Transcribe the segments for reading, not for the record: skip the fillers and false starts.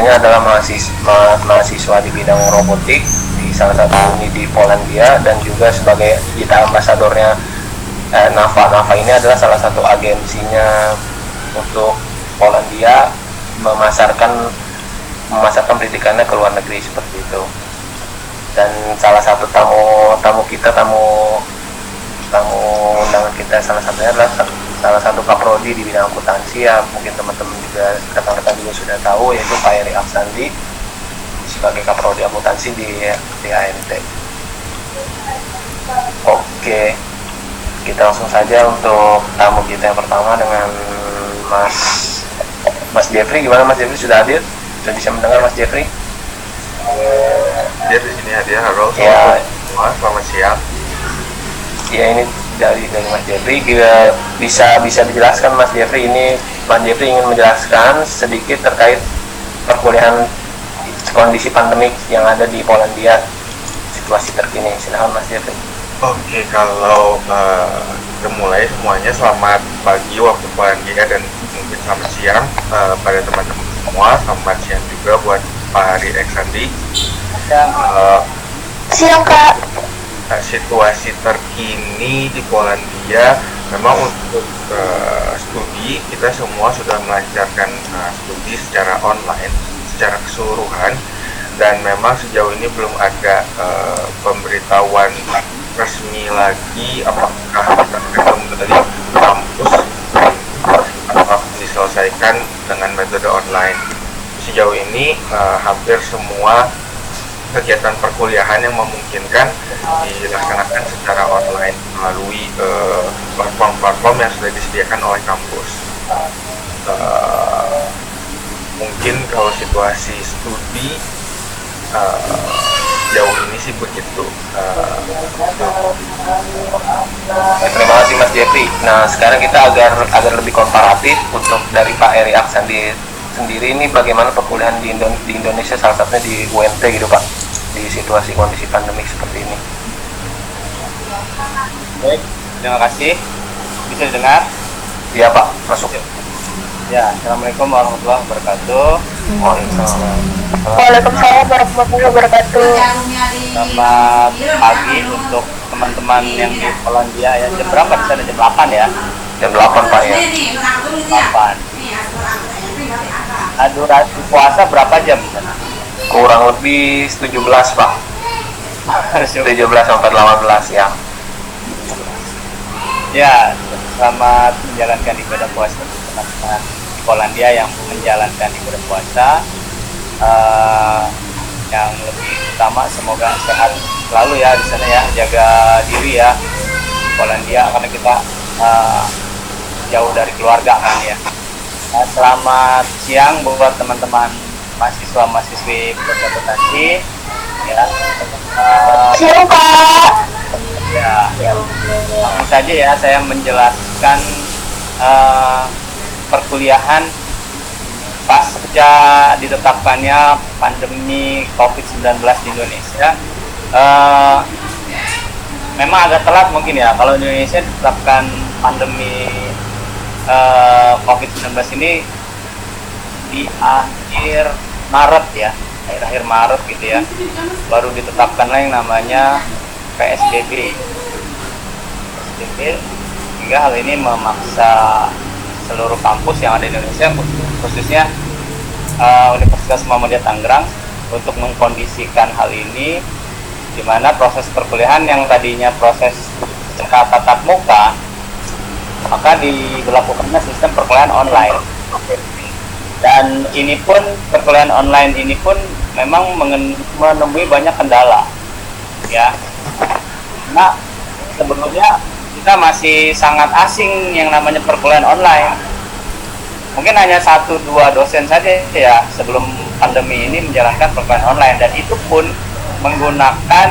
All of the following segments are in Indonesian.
mahasiswanya adalah mahasiswa di bidang robotik di salah satu uni di Polandia, dan juga sebagai digital ambasadornya NAVA. NAVA ini adalah salah satu agensinya untuk Polandia memasarkan pendidikannya ke luar negeri seperti itu. Dan salah satu tamu undangan kita salah satunya adalah salah satu kaprodi di bidang akuntansi, ya mungkin teman-teman juga rekan-rekan juga sudah tahu, yaitu Pak Eri Aksandi sebagai kaprodi akuntansi di HMT. Oke, kita langsung saja untuk tamu kita yang pertama dengan Mas Jeffrey. Gimana Mas Jeffrey, sudah hadir? Sudah bisa mendengar Mas Jeffrey? Dia di sini hadir. Halo, selamat siang. Ya, ini dari Mas Jeffrey. Bisa dijelaskan Mas Jeffrey, ini Mas Jeffrey ingin menjelaskan sedikit terkait perkuliahan kondisi pandemik yang ada di Polandia, situasi terkini. Silakan Mas Jeffrey. Oke, kalau kita mulai semuanya, selamat pagi waktu Polandia dan mungkin selamat siang pada teman-teman semua. Selamat siang juga buat Pak Ari Eksandi. Siang Kak. Situasi terkini di Polandia memang untuk studi kita semua sudah melancarkan studi secara online secara keseluruhan, dan memang sejauh ini belum ada pemberitahuan resmi lagi apakah kita kembali ke kampus atau diselesaikan dengan metode online. Sejauh ini hampir semua kegiatan perkuliahan yang memungkinkan dilaksanakan secara online melalui platform-platform yang sudah disediakan oleh kampus. Mungkin kalau situasi studi jauh ini sih begitu. Terima kasih Mas Jeffrey. Nah, sekarang kita agar lebih komparatif untuk dari Pak Eri Aksandi sendiri, ini bagaimana perkuliahan di Indonesia, salah satunya di UNT gitu Pak, di situasi kondisi pandemik seperti ini. Baik, terima kasih. Bisa didengar? Iya Pak, masuk. Ya, Assalamualaikum warahmatullahi wabarakatuh. Waalaikumsalam warahmatullahi wabarakatuh. Selamat pagi untuk teman-teman yang di Polandia ya. Jam berapa di sana? Jam 8 ya? Jam 8 Pak ya. 8. Durasi puasa berapa jam di sana? Kurang lebih 17 Pak. 17 sampai 18 ya. Ya, selamat menjalankan ibadah puasa untuk teman-teman di Polandia yang menjalankan ibadah puasa. Yang lebih utama semoga sehat selalu ya di sana ya, jaga diri ya di Polandia karena kita jauh dari keluarga kan ya. Selamat siang buat teman-teman mahasiswa-mahasiswi akuntansi ya. Siang Kak. Ya, langsung saja ya saya menjelaskan perkuliahan pasca ditetapkannya pandemi COVID-19 di Indonesia. Memang agak telat mungkin ya, kalau di Indonesia ditetapkan pandemi COVID-19 ini di akhir Maret ya, akhir Maret gitu ya, baru ditetapkan yang namanya PSBB, hingga hal ini memaksa seluruh kampus yang ada di Indonesia, khususnya Universitas Muhammadiyah Tangerang, untuk mengkondisikan hal ini, di mana proses perkuliahan yang tadinya proses tatap muka, maka diberlakukannya sistem perkuliahan online. Dan ini pun perkuliahan online ini pun memang menemui banyak kendala, ya. Nah, sebelumnya kita masih sangat asing yang namanya perkuliahan online. Mungkin hanya 1-2 dosen saja ya sebelum pandemi ini menjalankan perkuliahan online, dan itu pun menggunakan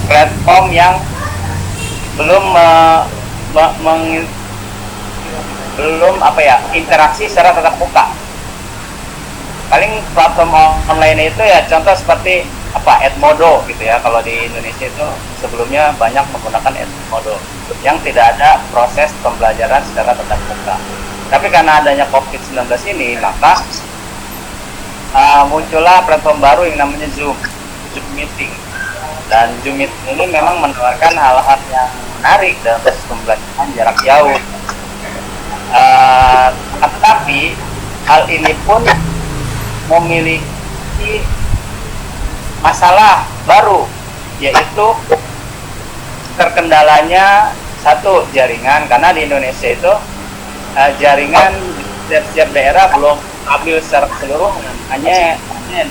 platform yang belum interaksi secara tatap muka. Paling platform online itu ya contoh seperti Edmodo gitu ya. Kalau di Indonesia itu sebelumnya banyak menggunakan Edmodo yang tidak ada proses pembelajaran secara tatap muka. Tapi karena adanya COVID-19 ini, maka muncullah platform baru yang namanya Zoom Meeting. Dan Zoom Meeting ini memang menawarkan hal-hal yang menarik dalam proses pembelajaran jarak jauh. Tetapi hal ini pun memiliki masalah baru, yaitu terkendalanya satu jaringan, karena di Indonesia itu jaringan setiap daerah belum stabil secara keseluruhan, hanya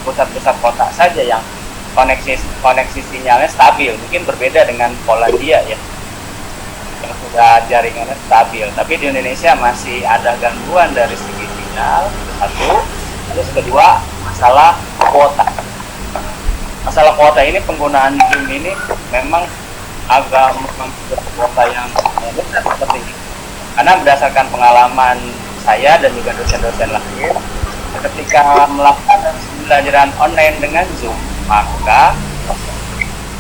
pusat-pusat kota saja yang koneksi sinyalnya stabil. Mungkin berbeda dengan Polandia ya, yang sudah jaringannya stabil. Tapi di Indonesia masih ada gangguan dari segi sinyal, itu satu. Terus kedua, masalah kuota. Masalah kuota ini, penggunaan Zoom ini memang agak membuat kuota yang besar seperti ini. Karena berdasarkan pengalaman saya dan juga dosen-dosen lain, ketika melakukan pembelajaran online dengan Zoom, maka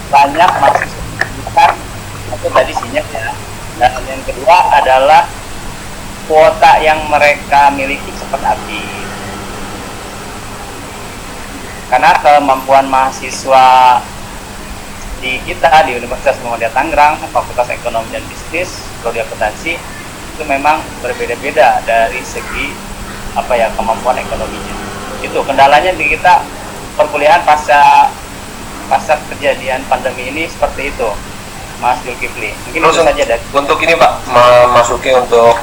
banyak mahasiswa itu tadi sinyal ya. Dan yang kedua adalah kuota yang mereka miliki cepat habis. Karena kemampuan mahasiswa di kita di Universitas Muhammadiyah Tangerang, Fakultas Ekonomi dan Bisnis, Prodi Akuntansi, itu memang berbeda-beda dari segi kemampuan ekonominya. Itu kendalanya di kita perkuliahan pasca kejadian pandemi ini seperti itu, Mas Zulkifli. Mungkin terus itu saja dari untuk ini Pak, memasuki untuk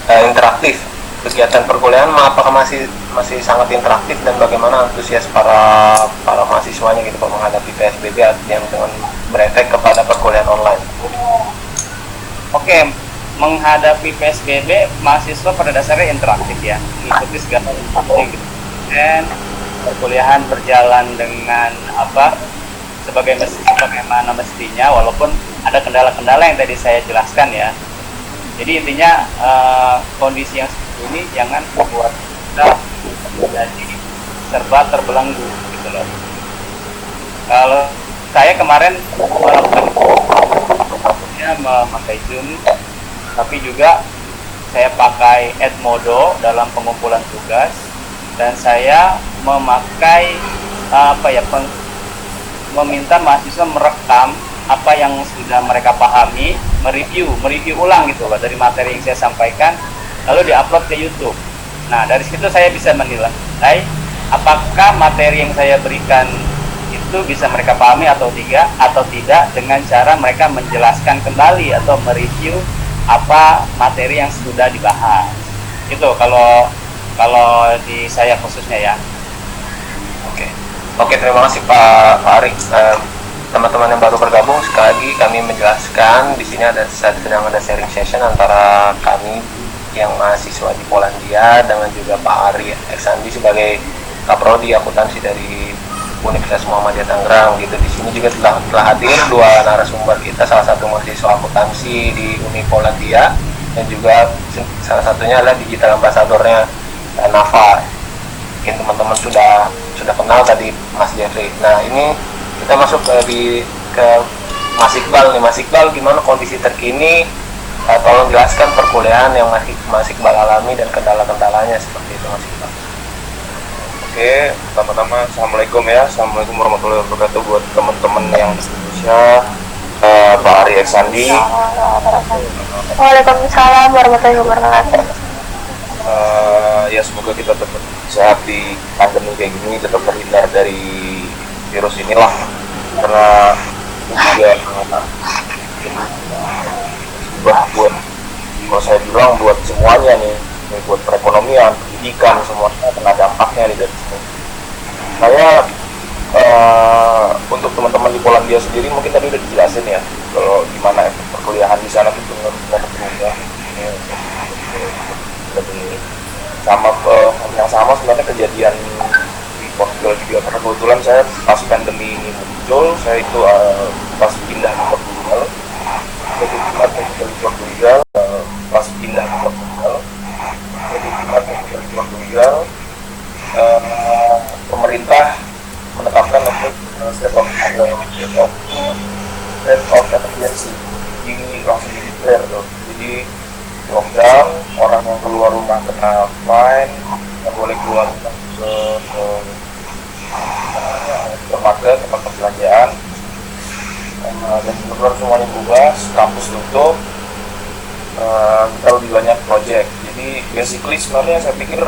interaktif kegiatan perkuliahan, apakah masih sangat interaktif, dan bagaimana antusias para mahasiswanya gitu Pak menghadapi PSBB yang dengan berefek kepada perkuliahan online? Oke, menghadapi PSBB, mahasiswa pada dasarnya interaktif ya, mengikuti segala informasi gitu. Dan perkuliahan berjalan dengan sebagaimana mestinya, walaupun ada kendala-kendala yang tadi saya jelaskan ya. Jadi intinya kondisi yang seperti ini jangan membuat kita menjadi serba terbelenggu gitu loh. Kalau saya kemarin melakukan memakai Zoom, tapi juga saya pakai Edmodo dalam pengumpulan tugas, dan saya memakai meminta mahasiswa merekam apa yang sudah mereka pahami, mereview ulang gitu loh dari materi yang saya sampaikan, lalu diupload ke YouTube. Nah, dari situ saya bisa menilai apakah materi yang saya berikan itu bisa mereka pahami atau tidak dengan cara mereka menjelaskan kembali atau mereview apa materi yang sudah dibahas. Itu kalau di saya khususnya ya. Oke, terima kasih Pak Ari. Teman-teman yang baru bergabung, sekali lagi kami menjelaskan di sini sedang ada sharing session antara kami yang mahasiswa di Polandia dengan juga Pak Ari Eksandi sebagai Kaprodi Akuntansi dari Universitas Muhammadiyah Tangerang gitu. Di sini juga telah hadir dua narasumber kita, salah satu mahasiswa akuntansi di Uni Polandia dan juga salah satunya adalah digital ambassadornya Nafa. Mungkin teman-teman sudah kenal tadi Mas Jeffrey. Nah, ini kita masuk ke Mas Iqbal nih. Mas Iqbal, gimana kondisi terkini? Tolong jelaskan perkuliahan yang Mas Iqbal alami dan kendala-kendalanya seperti itu, Mas Iqbal. Oke, pertama-tama Assalamualaikum ya. Assalamualaikum warahmatullahi wabarakatuh buat teman-teman yang di Indonesia. Pak Ari Eksandi. Waalaikumsalam warahmatullahi wabarakatuh. Ya semoga kita tetap sehat di pandemi kayak gini, tetap terhindar dari virus inilah, karena juga buat kalau saya bilang buat semuanya nih, buat perekonomian, pendidikan, semuanya kena dampaknya nih dari sini. Saya untuk teman-teman di Polandia sendiri mungkin tadi udah dijelasin ya kalau gimana perkuliahan di sana tuh benar-benar berubah. Sama yang sama sebenarnya kejadian di Portugal juga, karena kebetulan saya pas pandemi ini muncul, saya itu pas pindah ke Portugal, jadi di Portugal pas pindah ke Portugal, jadi di Portugal pemerintah menetapkan untuk state of emergency, ini langsung di-declare tuh, jadi lockdown, orang yang keluar rumah kena fine, nggak boleh keluar rumah ke supermarket, tempat perbelanjaan, dan benar semuanya berubah, kampus tutup, kita lebih banyak project. Jadi basically sebenarnya saya pikir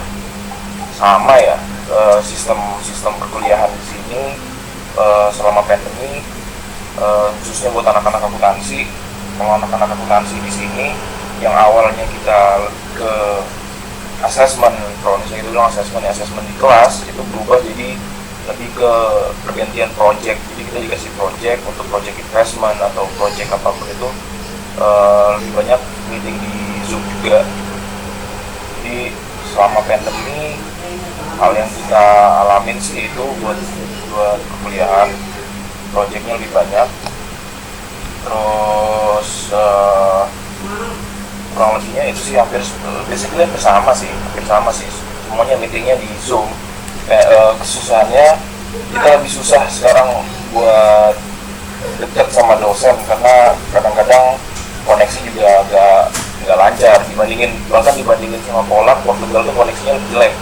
sama ya, sistem perkuliahan di sini selama pandemi, khususnya buat anak-anak akuntansi. Kalau anak-anak akuntansi di sini yang awalnya kita ke assessment, kalau misalnya itu bilang assessment di kelas, itu berubah jadi lebih ke pergantian project. Jadi kita dikasih project untuk project investment atau project apapun itu, lebih banyak meeting di Zoom juga. Jadi selama pandemi hal yang kita alamin sih itu buat perkuliahan, projectnya lebih banyak. Terus kurang lebihnya itu sih hampir sama sih, semuanya meetingnya di Zoom. Kesusahannya kita lebih susah sekarang buat dekat sama dosen karena kadang-kadang koneksi juga nggak lancar dibandingin sama Poland. Portugal tuh koneksinya lebih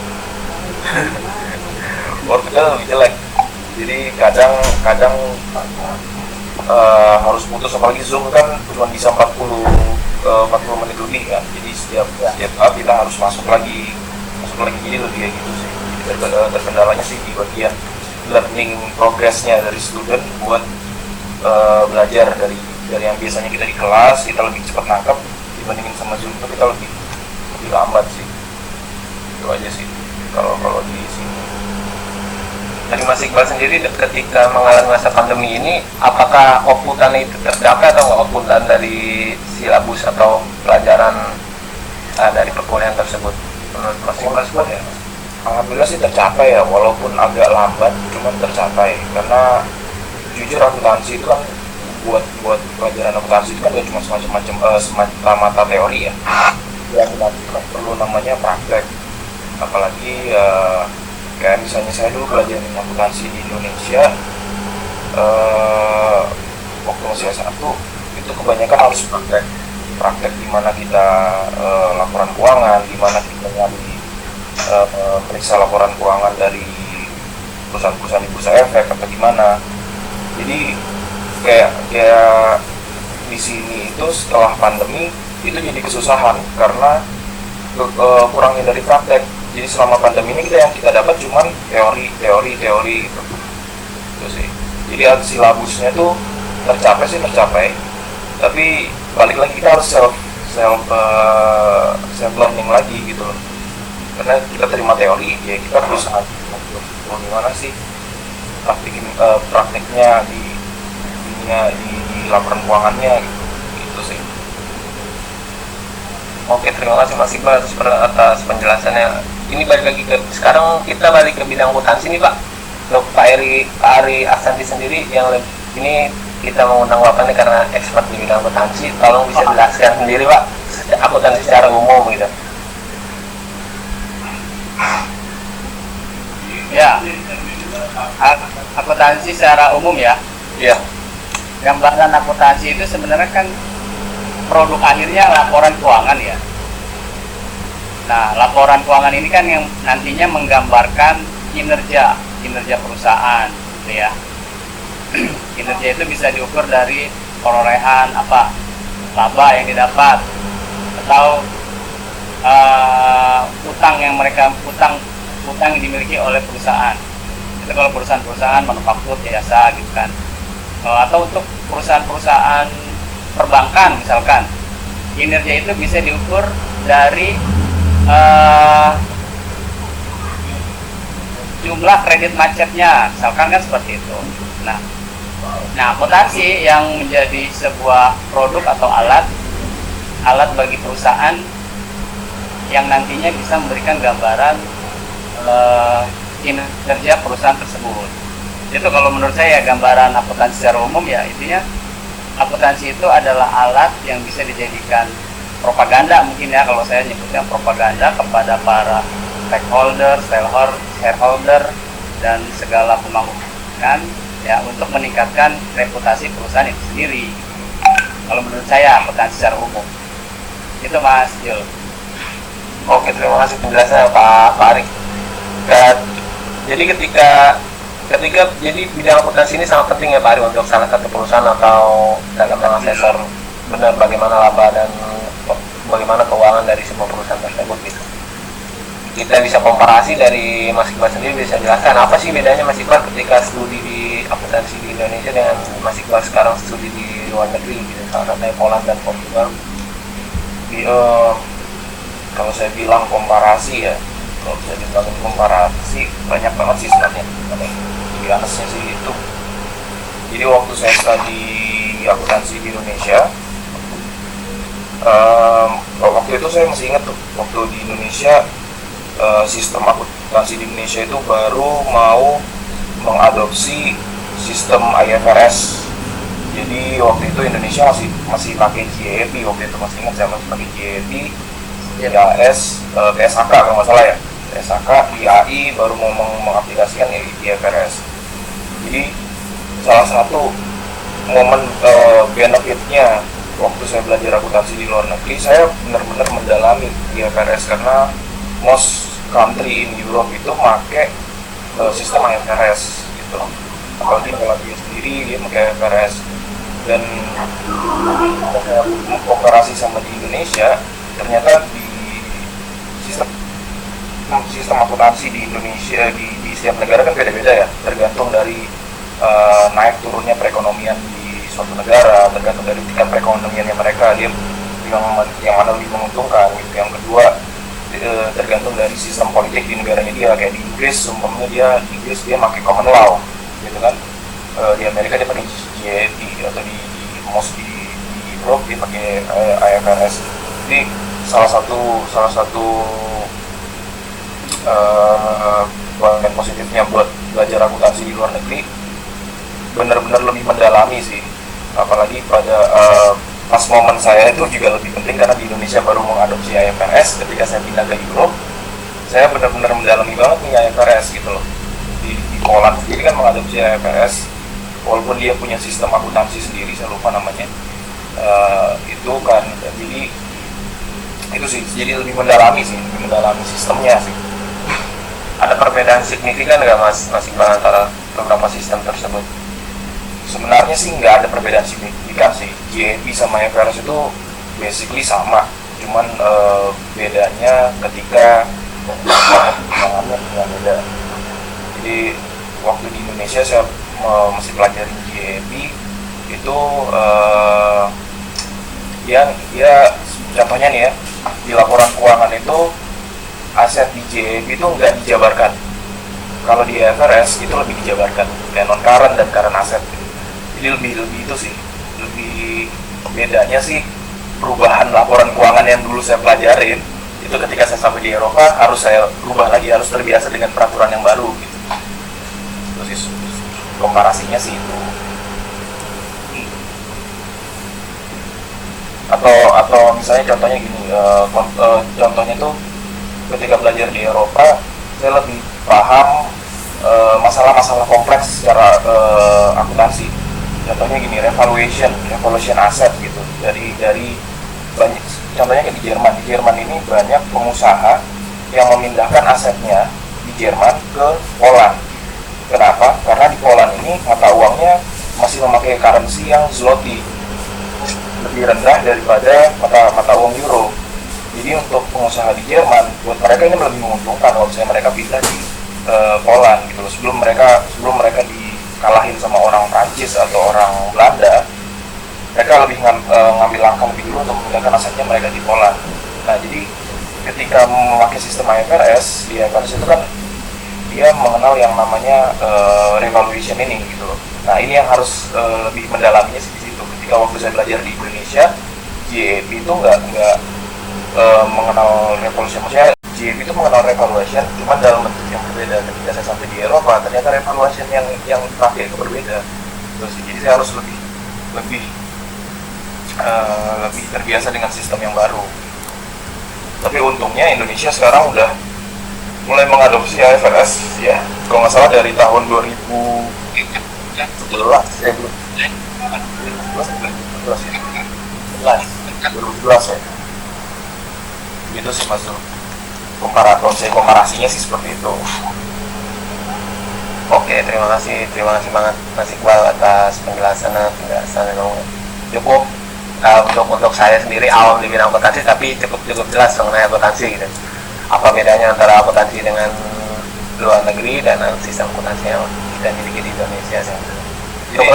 jelek. Jadi kadang harus putus, apalagi Zoom kan cuma bisa 40 menit lebih kan. Jadi setiap saat kita harus masuk lagi, jadi lebih kayak gitu sih. Terkendalanya sih di bagian learning progress-nya dari student buat belajar dari yang biasanya kita di kelas kita lebih cepat nangkep dibandingin sama Zoom itu kita lebih lambat sih. Itu aja sih kalau di sini. Dari Mas Iqbal sendiri ketika mengalami masa pandemi ini, apakah outputan itu tercapai atau nggak outputan dari silabus atau pelajaran dari perkuliahan tersebut? Menurut Mas Iqbal seperti apa? Alhamdulillah sih tercapai ya, walaupun agak lambat, cuman tercapai. Karena jujur akuntansi itu kan buat pelajaran akuntansi itu kan gak cuma semata teori ya. Akuntansi kan perlu namanya praktek. Apalagi kayak misalnya saya dulu belajar akuntansi di Indonesia, waktu masih S1 itu kebanyakan harus praktek di mana kita laporan keuangan, di mana kita nyari periksa laporan keuangan dari perusahaan-perusahaan di bursa efek atau gimana. Jadi kayak di sini itu setelah pandemi itu jadi kesusahan karena kurangnya dari praktek. Jadi selama pandemi ini yang kita dapat cuman teori gitu. Itu sih. Jadi silabusnya tuh tercapai, tapi balik lagi kita harus self learning lagi gitu loh. Karena kita terima teori, ya kita berusaha gimana sih prakteknya di laporan keuangannya gitu sih. Oke, terima kasih Mas Iqbal atas penjelasannya. Ini balik lagi sekarang kita balik ke bidang akuntansi nih Pak. Untuk Pak Ari Aksanti sendiri yang ini kita mengundang Bapak nih karena expert di bidang akuntansi. Tolong bisa jelaskan sendiri Pak, akuntansi secara umum gitu. Ya, akuntansi secara umum ya. Iya. Gambaran akuntansi itu sebenarnya kan produk akhirnya laporan keuangan ya. Nah, laporan keuangan ini kan yang nantinya menggambarkan kinerja perusahaan, gitu ya. Kinerja itu bisa diukur dari perolehan laba yang didapat atau utang yang dimiliki oleh perusahaan. Itu kalau perusahaan manufaktur, jasa gitu kan. Atau untuk perusahaan-perusahaan perbankan misalkan, kinerja itu bisa diukur dari jumlah kredit macetnya, misalkan kan seperti itu. Nah, akuntansi yang menjadi sebuah produk atau alat bagi perusahaan yang nantinya bisa memberikan gambaran kinerja perusahaan tersebut. Itu kalau menurut saya gambaran akuntansi secara umum ya, intinya akuntansi itu adalah alat yang bisa dijadikan propaganda, mungkin ya kalau saya nyebutnya propaganda kepada para shareholder dan segala pemangku kepentingan ya, untuk meningkatkan reputasi perusahaan itu sendiri. Kalau menurut saya akuntansi secara umum itu Mas Jul. Oke, terima kasih penjelasannya Pak Ari. Jadi ketika ketika jadi bidang akuntansi ini sangat penting ya Pak Ari untuk salah satu perusahaan atau dalam mengasesor benar bagaimana laba dan bagaimana keuangan dari sebuah perusahaan tersebut gitu. Kita bisa komparasi dari Mas Iqbal sendiri, bisa jelaskan apa sih bedanya Mas Iqbal ketika studi di akuntansi di Indonesia dengan Mas Iqbal sekarang studi di luar negeri gitu, salah satunya Poland dan Portugal. Kalau saya bilang komparasi ya, kalau bisa dibilang komparasi banyak banget sih sebenarnya. Jadi anasnya sih itu. Jadi waktu saya studi akuntansi di Indonesia, waktu itu saya masih ingat tuh, waktu di Indonesia sistem akuntansi di Indonesia itu baru mau mengadopsi sistem IFRS. Jadi waktu itu Indonesia masih pakai GAAP, waktu itu masih ingat saya masih pakai GAAP, IAS, TSAK kalau nggak salah ya, TSAK, IAI baru mau mengaplikasikan IFRS. Jadi salah satu momen benefitnya waktu saya belajar akuntansi di luar negeri, saya benar-benar mendalami IFRS karena most country in Europe itu pakai sistem IFRS gitu. Apalagi Polandia sendiri dia pakai IFRS. Dan komparasi sama di Indonesia, ternyata di sistem akuntansi di Indonesia di setiap negara kan beda-beda ya, tergantung dari naik turunnya perekonomian di suatu negara, tergantung dari tingkat perekonomiannya mereka, dia yang mana lebih menguntungkan gitu. Yang kedua tergantung dari sistem politik di negaranya dia, kayak di Inggris umpamanya di Inggris dia pakai common law gitu kan, di Amerika dia pakai GAAP, atau di Europe dia pakai IFRS. Jadi salah satu poin positifnya buat belajar akuntansi di luar negeri, benar-benar lebih mendalami sih. Apalagi pada pas momen saya itu juga lebih penting karena di Indonesia baru mengadopsi IFRS. Ketika saya pindah ke Europe, saya benar-benar mendalami banget nih IFRS gitu loh. Di Poland sendiri kan mengadopsi IFRS, walaupun dia punya sistem akuntansi sendiri, saya lupa namanya. Itu kan jadi itu sih, jadi lebih mendalami sistemnya sih. Ada perbedaan signifikan nggak Mas Iqbal antara beberapa sistem tersebut? Sebenarnya sih nggak ada perbedaan signifikan sih. GAAP sama IFRS itu basically sama, cuman bedanya ketika penanganannya yang beda. Jadi waktu di Indonesia saya masih pelajari GAAP itu ya contohnya nih ya, di laporan keuangan itu aset di GAAP itu nggak dijabarkan. Kalau di IFRS itu lebih dijabarkan, kayak non current dan current aset. Jadi lebih itu sih, lebih bedanya sih perubahan laporan keuangan yang dulu saya pelajarin itu ketika saya sampai di Eropa harus saya rubah lagi, harus terbiasa dengan peraturan yang baru gitu. Terus sih komparasinya sih itu. Atau misalnya contohnya gini, contohnya tuh ketika belajar di Eropa saya lebih paham masalah-masalah kompleks secara akuntansi. Contohnya gini, revaluation aset gitu. Dari banyak, contohnya kayak di Jerman ini banyak pengusaha yang memindahkan asetnya di Jerman ke Poland. Kenapa? Karena di Poland ini mata uangnya masih memakai currency yang zloty, lebih rendah daripada mata uang euro. Jadi untuk pengusaha di Jerman, buat mereka ini lebih menguntungkan kalau misalnya mereka pindah di Poland gitu loh. Sebelum mereka dikalahin sama orang Prancis atau orang Belanda, mereka lebih ngambil langkah lebih dulu untuk memindahkan asetnya mereka di Poland. Nah jadi ketika memakai sistem IFRS, di IFRS itu kan dia mengenal yang namanya revaluation ini gitu loh. Nah ini yang harus lebih mendalaminya di situ. Ketika waktu saya belajar di Indonesia, GAAP itu nggak mengenal revaluation. Maksudnya GAAP itu mengenal revaluation, cuma dalam bentuk yang berbeda. Ketika saya sampai di Eropa, ternyata revaluation yang dipakai itu berbeda. Terus jadi saya harus lebih terbiasa dengan sistem yang baru. Tapi untungnya Indonesia sekarang udah mulai mengadopsi IFRS ya, kalau nggak salah dari tahun 2011 ya. Gitu sih Mas. Komparasinya sih seperti itu. Oke, terima kasih banget Mas Iqbal atas penjelasan yang cukup untuk saya sendiri awam di bidang akuntansi, tapi cukup jelas mengenai akuntansi gitu. Apa bedanya antara akuntansi dengan luar negeri dan sistem akuntansi yang kita miliki di Indonesia. Jadi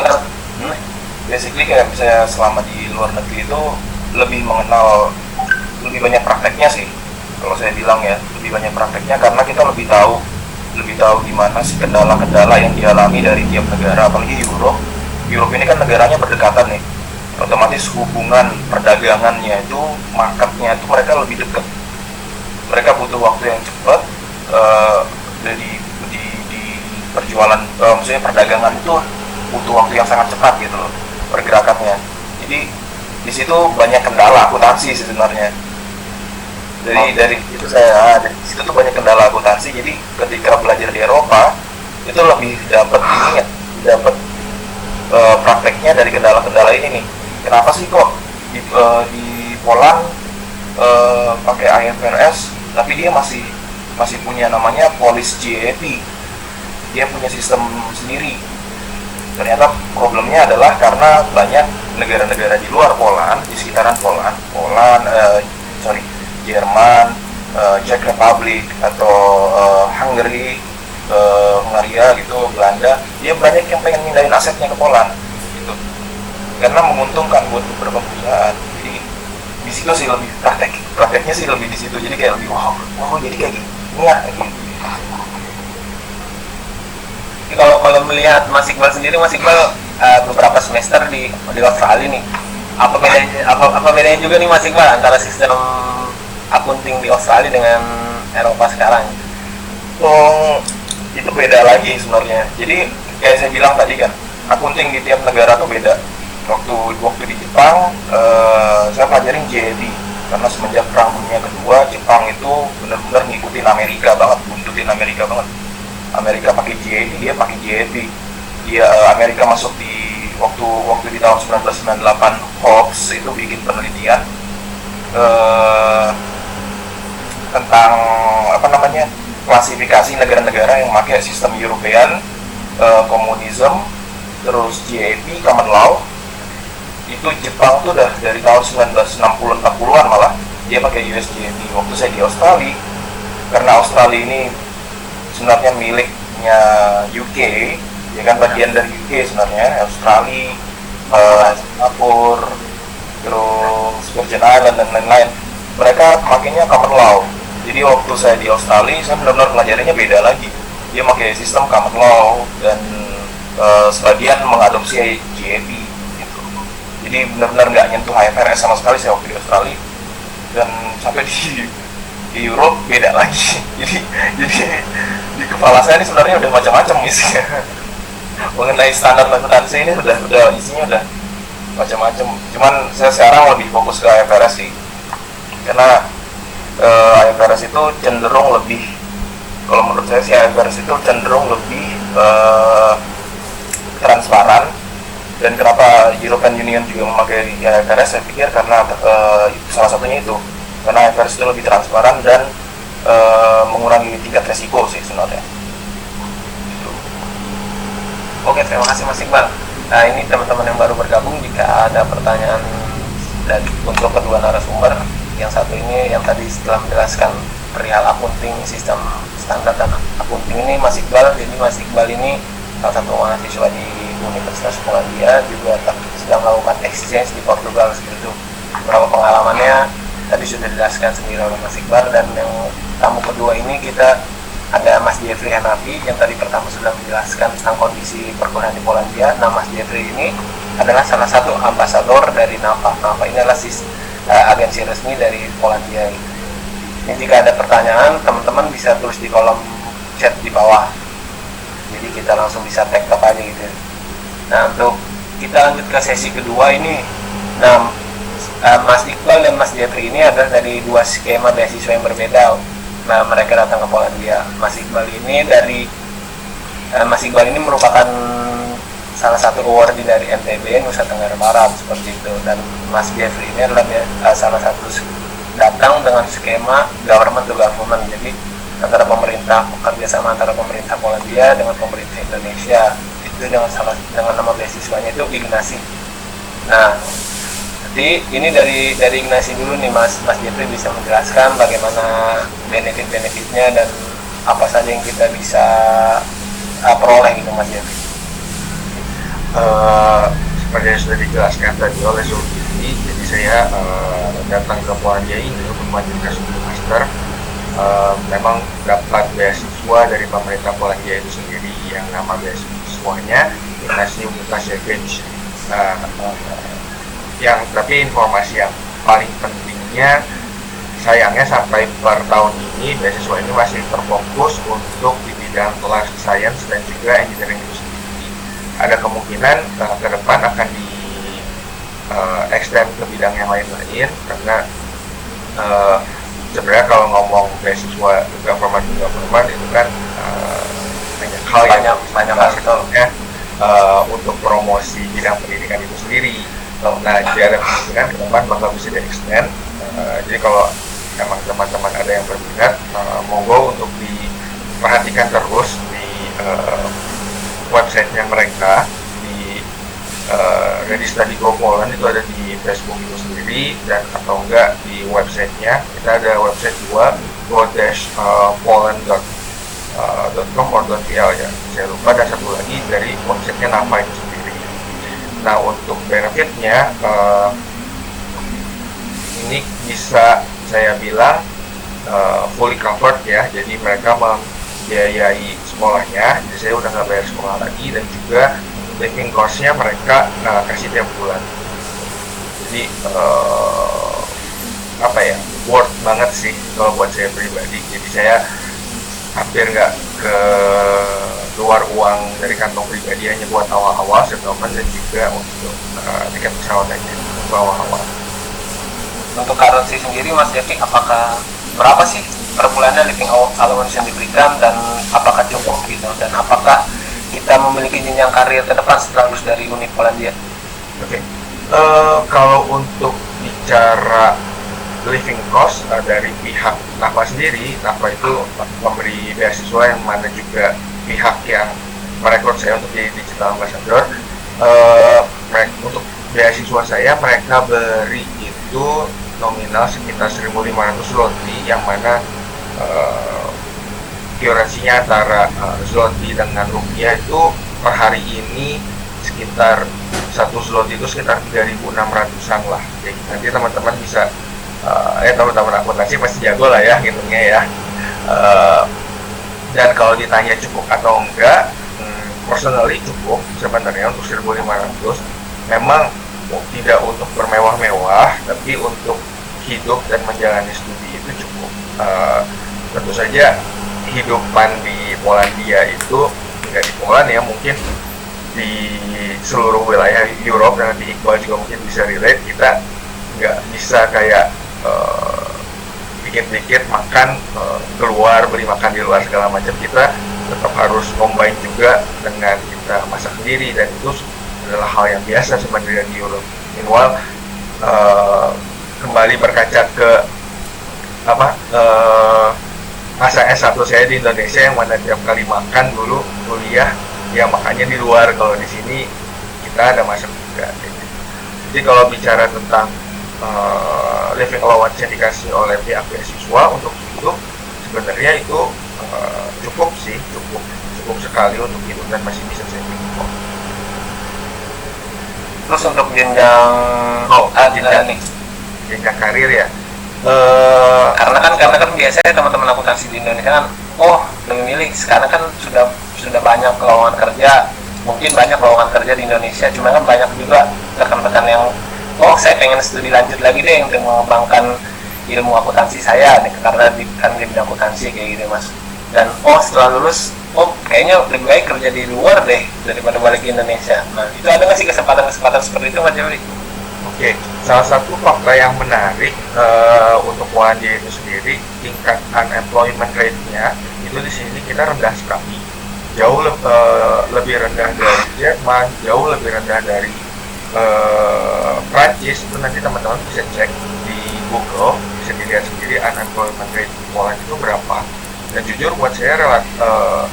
basically kayak misalnya selama di luar negeri itu lebih mengenal, lebih banyak prakteknya sih. Kalau saya bilang ya, lebih banyak prakteknya karena kita lebih tahu gimana sih kendala-kendala yang dialami dari tiap negara, apalagi Europe ini kan negaranya berdekatan nih, otomatis hubungan perdagangannya itu, marketnya itu mereka lebih dekat, mereka butuh waktu yang cepat di perjualan, maksudnya perdagangan itu butuh waktu yang sangat cepat gitu loh pergerakannya. Jadi di situ banyak kendala akuntansi sebenarnya. Dari itu dari situ tuh banyak kendala akuntansi. Jadi ketika belajar di Eropa itu lebih dapat prakteknya dari kendala-kendala ini nih. Kenapa sih kok di Poland pakai IFRS tapi dia masih punya namanya Polish GAAP, dia punya sistem sendiri. Ternyata problemnya adalah karena banyak negara-negara di luar Poland, di sekitaran Poland, Jerman, Czech Republic atau Hungary, Hungaria gitu, Belanda, dia banyak yang pengen mindahin asetnya ke Poland gitu, karena menguntungkan buat beberapa perusahaan. Jadi di situ sih lebih prakteknya sih lebih di situ. Jadi kayak lebih wow jadi kayak gini ya gitu. Kalau melihat Mas Iqbal sendiri, Mas Iqbal beberapa semester di Australia nih, apa bedanya juga nih Mas Iqbal antara sistem akunting di Australia dengan Eropa sekarang? Itu beda lagi sebenarnya. Jadi kayak saya bilang tadi kan, akunting di tiap negara tuh beda. Waktu di Jepang, saya pelajarin JED karena semenjak Perang Dunia Kedua, Jepang itu benar-benar ngikutin Amerika banget, buntutin Amerika banget. Amerika pakai JED, dia pakai JED. Amerika masuk di waktu di tahun 1998, Hobbes itu bikin penelitian tentang klasifikasi negara-negara yang pakai sistem European, komunisme, terus JEP, common law. Itu Jepang tuh udah dari tahun 1960-40an malah dia pakai US JEP. Waktu saya di Australia, karena Australia ini sebenarnya miliknya UK, ya kan, bagian dari UK sebenarnya, Australia, Singapura, terus Virgin Island dan lain-lain. Mereka makanya common law. Jadi waktu saya di Australia, saya benar-benar pelajarannya beda lagi. Dia pakai sistem common law dan sebagian mengadopsi JEP gitu. Jadi benar-benar nggak nyentuh IFRS sama sekali saya waktu di Australia. Dan sampai di Europe beda lagi. Jadi di kepala saya ini sebenarnya udah macam-macam isinya. Mengenai standar akuntansi ini udah isinya udah macam-macam. Cuman saya sekarang lebih fokus ke IFRS sih. Karena IFRS itu cenderung lebih, kalau menurut saya sih IFRS itu cenderung lebih transparan. Dan kenapa European Union juga memakai IFRS, saya pikir karena salah satunya itu, karena IFRS itu lebih transparan dan mengurangi tingkat resiko sih sebenarnya. Oke, terima kasih Mas Iqbal. Nah, ini teman-teman yang baru bergabung, jika ada pertanyaan untuk kedua narasumber, yang satu ini yang tadi setelah menjelaskan perihal akunting, sistem standar dan akunting ini Mas Iqbal. Jadi Mas Iqbal ini salah satu mahasiswa di Universitas Polandia, juga sedang melakukan exchange di Portugal seperti itu. Beberapa pengalamannya tadi sudah dijelaskan sendiri oleh Mas Iqbal. Dan yang tamu kedua ini kita ada Mas Jeffrey Hanafi, yang tadi pertama sudah menjelaskan tentang kondisi perkuliahan di Polandia. Nah, Mas Jeffrey ini adalah salah satu ambasador dari NAFA. NAFA ini adalah agensi resmi dari Polandia. Ini jika ada pertanyaan, teman-teman bisa tulis di kolom chat di bawah. Jadi kita langsung bisa tag apa aja gitu. Nah, untuk kita lanjut ke sesi kedua ini. Nah, Mas Iqbal dan Mas Jeffrey ini adalah dari dua skema beasiswa yang berbeda. Nah, mereka datang ke Polandia. Mas Iqbal ini merupakan salah satu awardee dari NTB, Nusa Tenggara Barat seperti itu. Dan Mas Jeffrey ini adalah salah satu datang dengan skema government to government. Jadi antara pemerintah, kerjasama antara pemerintah Polandia dengan pemerintah Indonesia. Itu dengan nama beasiswanya itu Ignasi. Nah, jadi ini dari Ignasi dulu nih Mas Jeffrey bisa menjelaskan bagaimana benefit-benefitnya dan apa saja yang kita bisa peroleh gitu Mas Jeffrey. Seperti yang sudah dijelaskan tadi oleh Zulkifli, jadi saya datang ke Polandia ini untuk melanjutkan studi master. Memang dapat beasiswa dari pemerintah Polandia itu sendiri yang nama beasiswanya Ignasi Łukasiewicz. Tapi informasi yang paling pentingnya, sayangnya sampai per tahun ini beasiswa ini masih terfokus untuk di bidang life science dan juga engineering itu sendiri. Ada kemungkinan ke depan akan di extend ke bidang yang lain-lain, karena sebenarnya kalau ngomong beasiswa government itu kan banyak hal banyak faktornya untuk promosi bidang pendidikan itu sendiri. Nah, jadi ada kemungkinan ke depan bakal bisa di-extend. Jadi kalau emang teman-teman ada yang berminat, monggo untuk diperhatikan terus di websitenya mereka, di Ready Study Go Poland itu ada di Facebook itu sendiri, dan atau enggak di websitenya. Kita ada website juga, go-poland.com or .pl ya, saya lupa. Dan satu lagi dari websitenya NAFA itu sendiri. Nah, untuk benefitnya ini bisa saya bilang fully covered ya, jadi mereka membiayai sekolahnya, jadi saya udah nggak bayar sekolah lagi, dan juga living cost-nya mereka kasih tiap bulan. Jadi worth banget sih kalau buat saya pribadi. Jadi saya hampir nggak ke luar uang dari kantong pribadi, hanya buat awal-awal settlement dan juga untuk tiket pesawat aja untuk awal-awal. Untuk currency sendiri Mas Jeffrey, apakah berapa sih per bulannya living allowance yang diberikan, dan apakah cukup gitu, dan apakah kita memiliki jenjang karir ke depan setelah lulus dari Uni Polandia? Oke. Kalau untuk bicara living cost dari pihak NAFA sendiri, NAFA itu memberi beasiswa yang mana juga pihak yang merekrut saya untuk jadi digital ambassador. Untuk beasiswa saya mereka beri itu nominal sekitar 1.500 zloty, yang mana currency-nya antara zloty dengan rupiah itu per hari ini sekitar 1 zloty itu sekitar 3.600-an lah. Jadi nanti teman-teman bisa teman-teman akuntansi pasti jago lah ya ngitungnya ya. Dan kalau ditanya cukup atau enggak, personally cukup sebenarnya untuk 1.500. Memang tidak untuk bermewah-mewah, tapi untuk hidup dan menjalani studi itu cukup. Tentu saja kehidupan di Polandia itu tidak di Poland ya, mungkin di seluruh wilayah Europe, dan nanti Iqbal juga mungkin bisa relate, kita nggak bisa kayak dikit-dikit makan keluar, beli makan di luar segala macam. Kita tetap harus combine juga dengan kita masak sendiri, dan itu adalah hal yang biasa sebenarnya di Europe. Meanwhile, kembali berkaca ke masa S1 saya di Indonesia, yang mana tiap kali makan dulu kuliah ya makannya di luar. Kalau di sini kita ada masak juga. Jadi kalau bicara tentang living allowance yang dikasih oleh pihak beasiswa untuk hidup, sebenarnya itu cukup sekali untuk hidup, dan masih bisa saya hidup. Terus untuk jenjang jenjang karir ya, karena kan biasanya teman-teman akuntansi di Indonesia kan lebih milih, sekarang kan sudah banyak lowongan kerja, mungkin banyak lowongan kerja di Indonesia, cuma kan banyak juga rekan-rekan yang saya pengen studi lanjut lagi deh untuk mengembangkan ilmu akuntansi saya nih, karena di bidang akuntansi kayak gitu Mas. Dan setelah lulus kayaknya lebih baik kerja di luar deh daripada balik ke Indonesia. Nah, itu ada nggak sih kesempatan-kesempatan seperti itu Mas Jeffrey? Oke, salah satu fakta yang menarik untuk Polandia itu sendiri, tingkat unemployment rate-nya itu di sini kita rendah sekali, jauh lebih rendah dari Jerman, jauh lebih rendah dari Prancis. Itu nanti teman-teman bisa cek di Google, bisa dilihat sendiri unemployment rate di Poland itu berapa. Dan jujur buat saya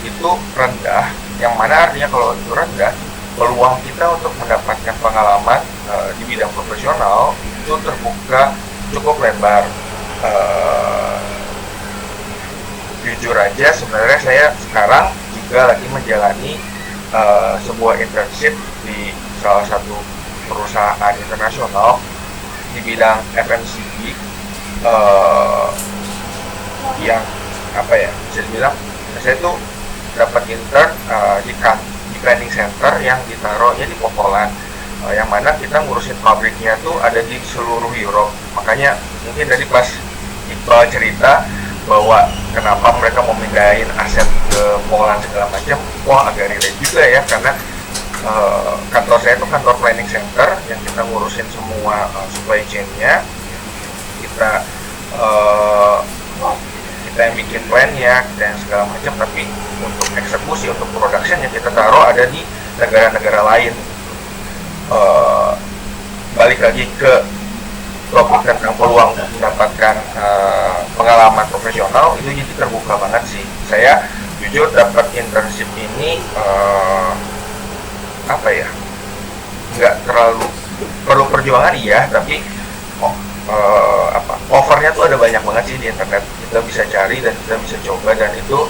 itu rendah, yang mana artinya kalau itu rendah, peluang kita untuk mendapatkan pengalaman di bidang profesional itu terbuka cukup lebar. Jujur aja sebenarnya saya sekarang juga lagi menjalani sebuah internship di salah satu perusahaan internasional di bidang FMCG yang apa ya, bisa dibilang saya tuh dapat intern di planning center yang ditaruhnya di Popolan, yang mana kita ngurusin pabriknya tuh ada di seluruh Europe. Makanya mungkin tadi pas Iqbal cerita bahwa kenapa mereka mau mindahin aset ke Poland segala macam, wah agak relate juga ya, karena kantor saya itu kantor planning center yang kita ngurusin semua supply chain-nya, kita yang bikin plan-nya, kita yang segala macam, tapi untuk eksekusi, untuk production yang kita taruh ada di negara-negara lain. Balik lagi ke topik tentang peluang untuk mendapatkan pengalaman profesional, itu jadi terbuka banget sih. Saya jujur dapat internship ini apa ya, nggak terlalu perlu perjuangan iya, tapi offernya tuh ada banyak banget sih di internet, kita bisa cari dan kita bisa coba, dan itu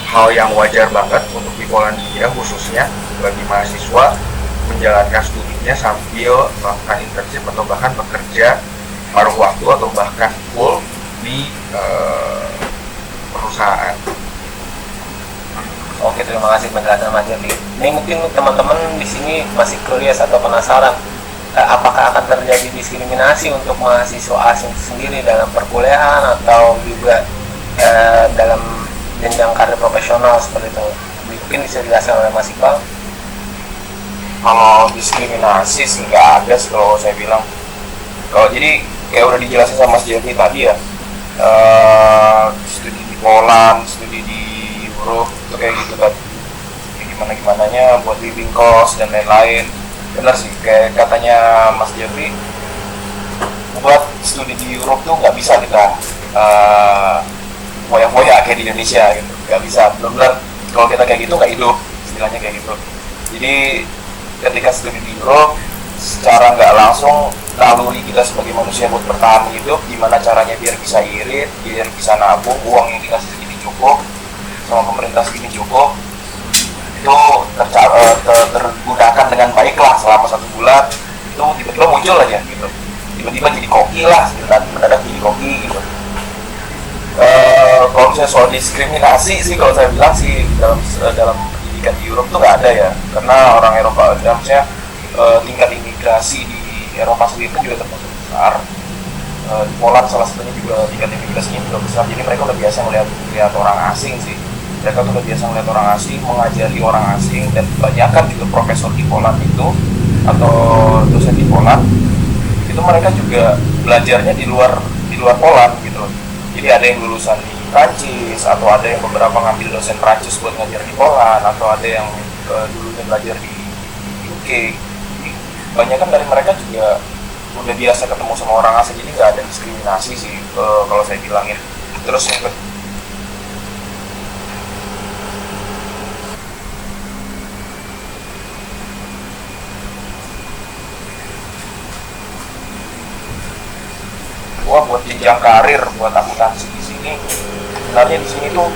hal yang wajar banget untuk di Polandia khususnya bagi mahasiswa menjalankan studinya sambil melakukan internship atau bahkan bekerja paruh waktu atau bahkan full di perusahaan. Oke, terima kasih penjelasan Mas Jerry. Ini mungkin teman-teman di sini masih curious atau penasaran, apakah akan terjadi diskriminasi untuk mahasiswa asing sendiri dalam perkuliahan atau juga dalam jenjang karir profesional seperti itu? Mungkin bisa dijelaskan oleh Mas Iqbal. Kalau diskriminasi sih nggak ada sih kalau saya bilang. Kalau jadi kayak udah dijelasin sama Mas Jerry tadi ya, studi di Poland, studi di Europe itu kayak gitu kan, gimana-gimananya buat living cost dan lain-lain. Bener sih, kayak katanya Mas Jerry, buat studi di Europe tuh nggak bisa kita foya-foya kayak di Indonesia gitu, nggak bisa. Bener-bener kalau kita kayak gitu nggak hidup, istilahnya kayak gitu. Jadi ketika studi di Europe, secara nggak langsung naluri kita sebagai manusia buat bertahan hidup, gimana caranya biar bisa irit, biar bisa nabung, uang yang dikasih segini cukup, sama pemerintah segini cukup, itu tergunakan dengan baik lah selama 1 bulan. Itu tiba-tiba muncul aja gitu, tiba-tiba jadi koki lah, mendadak jadi koki gitu. Kalau misalnya soal diskriminasi sih, kalau saya bilang sih dalam pendidikan di Eropa tuh nggak ada ya, karena orang Eropa, misalnya tingkat imigrasi di Eropa sendiri itu juga termasuk besar. Di Poland salah satunya juga tingkat imigrasinya juga besar, jadi mereka udah biasa melihat orang asing sih. Mereka tuh udah biasa melihat orang asing, mengajari orang asing, dan kebanyakan juga profesor di Poland itu atau dosen di Poland itu mereka juga belajarnya di luar Poland gitu. Jadi ada yang lulusan di Prancis, atau ada yang beberapa ngambil dosen Prancis buat ngajar di Poland, atau ada yang dulunya belajar di UK. Jadi kebanyakan dari mereka juga udah biasa ketemu sama orang asing, jadi nggak ada diskriminasi sih kalau saya bilangin. Terus yang buat jenjang karir buat akuntansi di sini, sebenarnya di sini tuh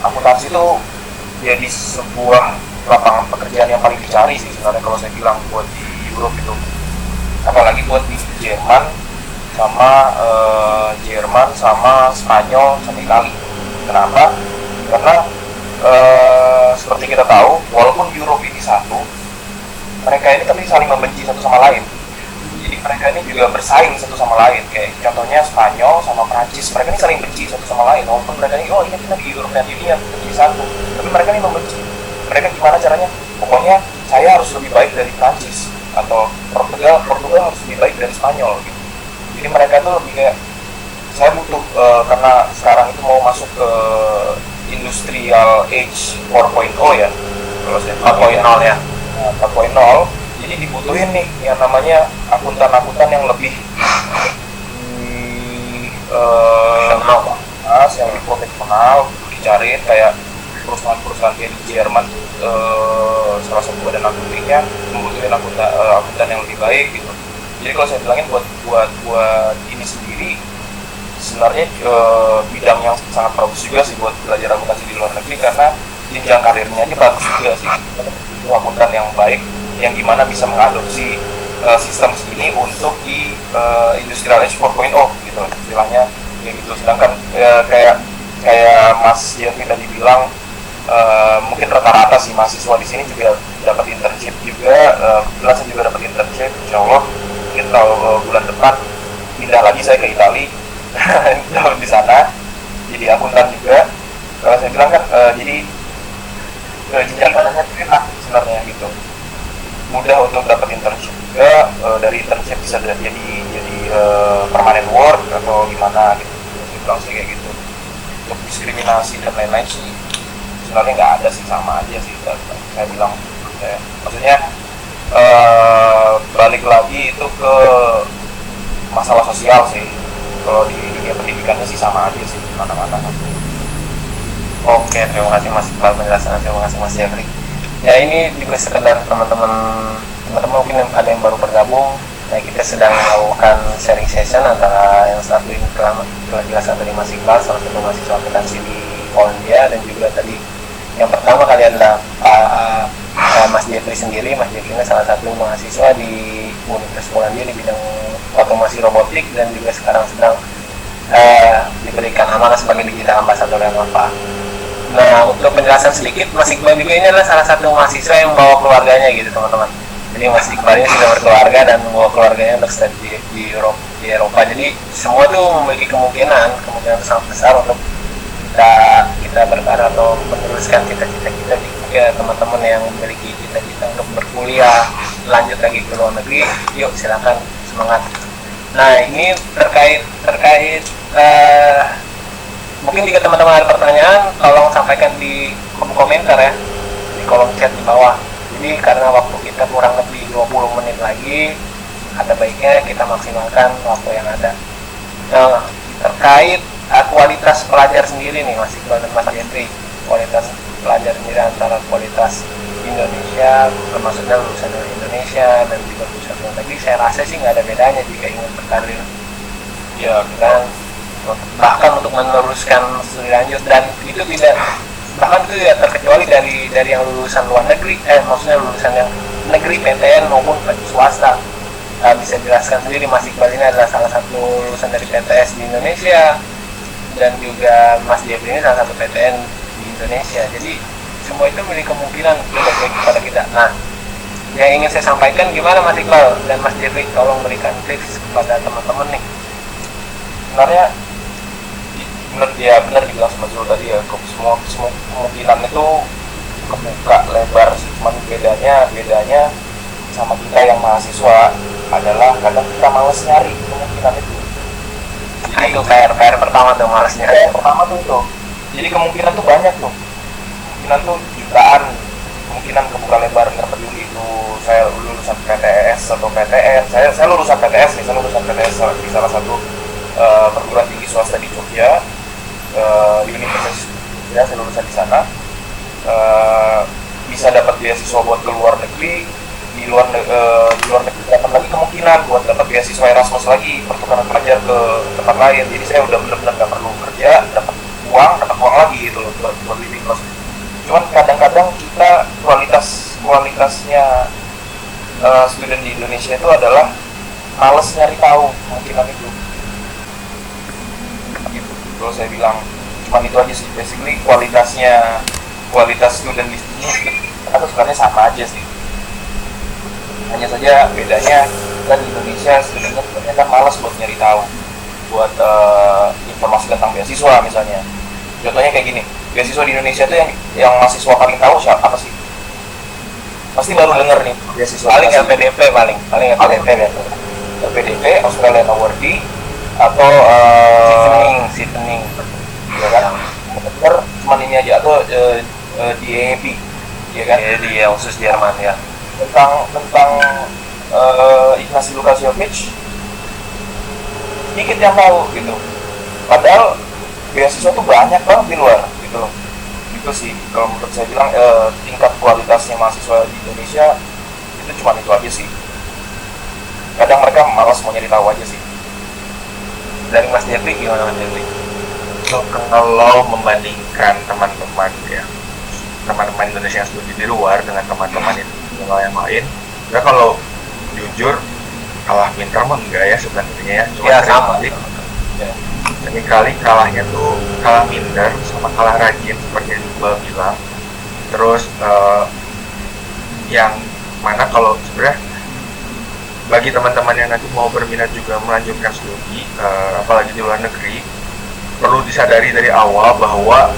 akuntansi tuh jadi sebuah lapangan pekerjaan yang paling dicari sih sebenarnya kalau saya bilang buat di Europe itu, apalagi buat di Jerman sama Spanyol sama Italia. Kenapa? Karena seperti kita tahu, walaupun Europe ini satu, mereka ini tapi saling membenci satu sama lain. Jadi mereka ini juga bersaing satu sama lain. Kayak contohnya Spanyol sama Prancis, mereka ini saling benci satu sama lain. Walaupun mereka ini, ini kita di European Union menjadi satu, tapi mereka ini membenci. Mereka gimana caranya? Pokoknya saya harus lebih baik dari Prancis, atau Portugal harus lebih baik dari Spanyol gitu. Jadi mereka itu lebih kayak, saya butuh karena sekarang itu mau masuk ke industrial age 4.0 ya, kalau saya 4.0 ya, 4.0. Jadi dibutuhin nih yang namanya akuntan yang lebih universitas yang profesional, dicariin kayak perusahaan-perusahaan kayak di Jerman, salah satu badan akuntingnya membutuhkan akuntan yang lebih baik gitu. Jadi kalau saya bilangin buat ini sendiri sebenarnya bidang yang sangat bagus juga sih buat belajar akuntansi di luar negeri, karena jenjang karirnya aja bagus juga sih. Itu akuntan yang baik yang gimana bisa mengadopsi sistem ini untuk di Industrial Age 4.0 gitu istilahnya kayak gitu. Sedangkan kayak Mas Jeffrey tadi bilang, mungkin rata-rata sih mahasiswa di sini juga dapat internship juga. Kebetulan saya juga dapat internship, insya Allah kita bulan depan pindah lagi saya ke Italia di sana jadi akuntan juga. Kalau saya bilang kan jadi jenjang karirnya enak sebenarnya gitu, mudah untuk dapat internship juga. Dari internship bisa jadi permanent work atau gimana gitu. Saya bilang sih kayak gitu. Untuk diskriminasi dan lain-lain sih sebenarnya nggak ada sih, sama aja sih saya bilang. Maksudnya balik lagi itu ke masalah sosial sih. Kalau di dunia pendidikannya sih sama aja sih mana-mana. Oke, terima kasih Mas Iqbal penjelasannya, terima kasih Mas Jeffrey. Ya ini juga sekedar teman-teman mungkin ada yang baru bergabung. Nah, kita sedang melakukan sharing session antara yang satu ini telah dijelaskan dari Mas Iqbal, salah satu mahasiswa akuntansi di Polandia, dan juga tadi yang pertama kali adalah Mas Jeffrey sendiri. Mas Jeffrey ini salah satu mahasiswa di Universitas Polandia di bidang otomasi robotik, dan juga sekarang sedang diberikan amanah sebagai digital ambassador yang apa. Nah, untuk penjelasan sedikit, Mas Iqbal juga ini adalah salah satu mahasiswa yang membawa keluarganya gitu teman-teman. Jadi Mas Iqbal ini sudah berkeluarga dan membawa keluarganya untuk studi di Eropa. Jadi semua tuh memiliki kemungkinan sangat besar untuk kita berkarir atau meneruskan cita-cita kita. Jika teman-teman yang memiliki cita-cita untuk berkuliah lanjut lagi ke luar negeri, yuk silakan, semangat. Nah, ini terkait mungkin jika teman-teman ada pertanyaan, tolong sampaikan di kolom komentar ya, di kolom chat di bawah. Jadi karena waktu kita kurang lebih 20 menit lagi, ada baiknya kita maksimalkan waktu yang ada. Nah, terkait kualitas pelajar sendiri nih Mas Iqbal dan Mas Jeffrey, kualitas pelajar sendiri antara kualitas Indonesia, maksudnya lulusan dari Indonesia dan juga lulusan luar negeri, saya rasa sih nggak ada bedanya jika ingin berkarir ya kan, bahkan untuk meneruskan studi lanjut. Dan itu tidak terkecuali dari yang lulusan luar negeri, maksudnya lulusan yang negeri PTN maupun swasta. Bisa jelaskan sendiri, Mas Iqbal ini adalah salah satu lulusan dari PTS di Indonesia, dan juga Mas Jeffrey ini salah satu PTN di Indonesia. Jadi semua itu memiliki kemungkinan lebih baik kepada kita. Nah, yang ingin saya sampaikan gimana Mas Iqbal dan Mas Jeffrey, tolong berikan tips kepada teman-teman nih. Sebenarnya benar dibilang sama Zul tadi ya, semua kemungkinan itu kebuka lebar sih. Cuman bedanya sama kita yang mahasiswa adalah kadang kita males nyari kemungkinan itu. Nah, itu PR pertama tuh, males nyari. Pertama tuh itu. Jadi kemungkinan tuh banyak tuh. Kemungkinan tuh jutaan. Kemungkinan kebuka lebar, nggak peduli itu saya lulusan PTS atau PTN. Saya lulusan PTS nih, saya lulusan PTS di salah satu perguruan tinggi swasta di Jogja, di Universitas ya, saya lulusan di sana. Bisa dapat beasiswa buat ke luar negeri, di luar negeri dapat lagi kemungkinan buat dapat beasiswa Erasmus lagi, pertukaran pelajar ke tempat lain. Jadi saya udah benar-benar nggak perlu kerja, dapat uang lagi gitu loh buat living cost. Cuman kadang-kadang kita kualitasnya student di Indonesia itu adalah males nyari tahu kemungkinan itu. Gitu. Kalau saya bilang cuman itu aja sih, basically kualitas student di sini atau sebenarnya sama aja sih. Hanya saja bedanya kita di Indonesia studentnya kebanyakan malas buat nyari tahu, buat informasi tentang beasiswa misalnya. Contohnya kayak gini, beasiswa di Indonesia itu yang mahasiswa paling tahu siapa sih? Pasti baru dengar nih beasiswa. Paling LPDP paling LPDP biasa. LPDP, Australian Awardee atau Chevening, ya kan? Bener, cuman ini aja, atau DAB, ya kan? Di khusus Jerman ya. Tentang Ignacy Lukasiewicz sedikit yang tahu gitu. Padahal beasiswa tuh banyak banget di luar gitu loh. Itu sih kalau menurut saya bilang tingkat kualitasnya mahasiswa di Indonesia itu cuma itu aja sih. Kadang mereka malas mau nyari tahu aja sih. Dari Mas Jeffrey gimana Mas Jeffrey? Kalau membandingkan teman-teman ya, teman-teman Indonesia yang studi di luar dengan teman-teman yang lain, ya kalau jujur kalah pintar mah enggak ya sebenarnya ya, cuma Ya, sering sama. kali seringkali kalahnya tuh kalah minder sama kalah rajin seperti yang Iqbal bilang. Terus yang mana kalau sebenarnya bagi teman-teman yang nanti mau berminat juga melanjutkan studi, apalagi di luar negeri, perlu disadari dari awal bahwa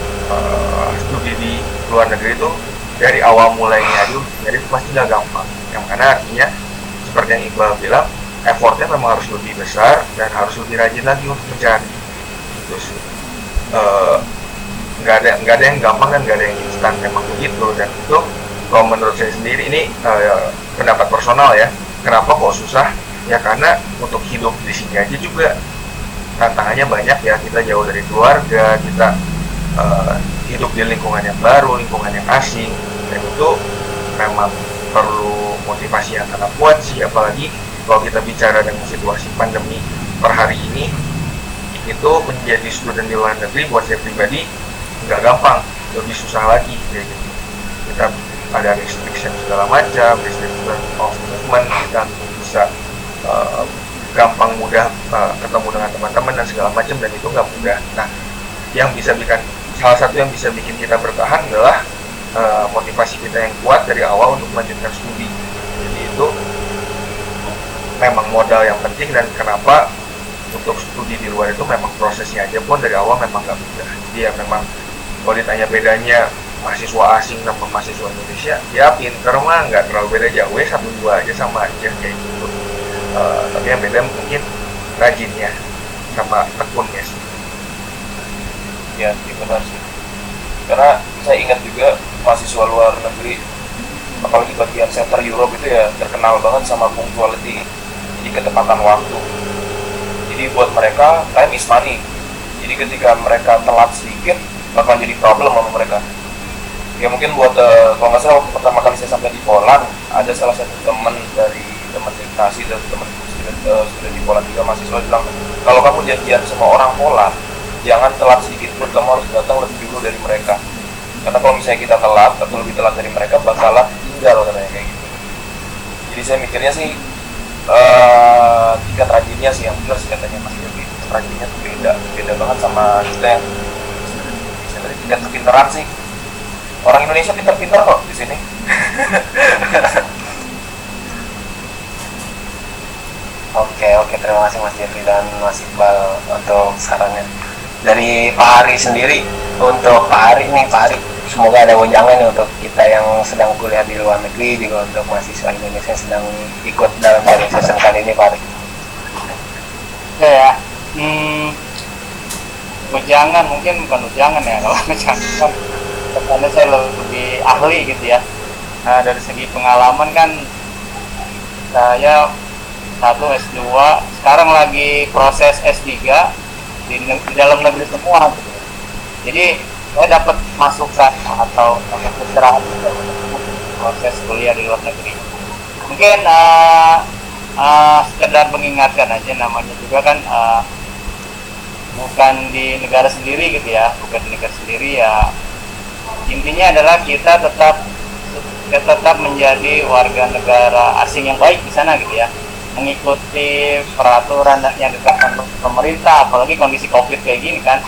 studi di luar negeri itu dari awal mulainya itu jadi pasti nggak gampang. Yang mana artinya seperti yang Iqbal bilang, effortnya memang harus lebih besar dan harus lebih rajin lagi untuk mencari. Terus nggak ada yang gampang dan nggak ada yang instan, memang begitu. Dan itu kalau menurut saya sendiri ini pendapat personal ya. Kenapa kok susah? Ya karena untuk hidup di sini aja juga tantangannya banyak ya. Kita jauh dari keluarga, kita hidup di lingkungan yang baru, lingkungan yang asing, dan itu memang perlu motivasi yang sangat kuat sih. Apalagi kalau kita bicara dengan situasi pandemi per hari ini, itu menjadi student di luar negeri buat saya pribadi nggak gampang, lebih susah lagi kayak gitu. Kita ada restriction segala macam, restriction of movement, kita bisa gampang mudah ketemu dengan teman-teman dan segala macam, dan itu nggak mudah. Nah, yang bisa bikin salah satu yang bisa bikin kita bertahan adalah motivasi kita yang kuat dari awal untuk melanjutkan studi. Jadi itu memang modal yang penting, dan kenapa untuk studi di luar itu memang prosesnya aja pun dari awal memang nggak mudah. Jadi ya memang kalau ditanya bedanya mahasiswa asing sama mahasiswa Indonesia, ya pinter mah nggak terlalu beda jauh, 1-2 aja sama aja kayak gitu. Tapi yang beda mungkin rajinnya sama tekunnya sih. Ya, benar sih. Karena saya ingat juga mahasiswa luar negeri, apalagi bagian center Europe itu ya terkenal banget sama punctuality, jadi ketepatan waktu. Jadi buat mereka time is money. Jadi ketika mereka telat sedikit bakal jadi problem sama mereka. Ya mungkin buat kalau nggak salah waktu pertama kali saya sampai di Poland, ada salah satu teman dari teman Ignasi dan teman student di Poland juga mahasiswa bilang, kalau kamu janjian sama orang Poland, jangan telat sedikit pun, kamu harus datang lebih dulu dari mereka. Karena kalau misalnya kita telat atau lebih telat dari mereka, bakalan tinggal katanya kayak gitu. Jadi saya mikirnya sih tingkat rajinnya sih yang benar sih katanya Mas Yogi. Rajinnya tuh beda banget sama kita yang dari tingkat kepintaran sih. Orang Indonesia pintar-pintar kok di sini. Oke, terima kasih Mas Jeffrey dan Mas Iqbal untuk sarannya. Dari Pak Hari sendiri, untuk Pak Hari nih, Pak Hari, semoga ada wejangan nih untuk kita yang sedang kuliah di luar negeri, juga untuk mahasiswa Indonesia yang sedang ikut dalam sharing session kali ini, Pak Hari. Oke ya, ujangan mungkin bukan ujangan ya, kalau ujangan kan karena saya lebih ahli gitu ya. Nah, dari segi pengalaman kan saya satu S2, sekarang lagi proses S3 di dalam negeri semua gitu. Jadi saya dapat masukan atau pencerahan proses kuliah di luar negeri. Mungkin sekedar mengingatkan aja, namanya juga kan bukan di negara sendiri gitu ya, bukan di negara sendiri ya. Intinya adalah kita tetap menjadi warga negara asing yang baik di sana gitu ya, mengikuti peraturan yang ditetapkan pemerintah, apalagi kondisi COVID kayak gini kan.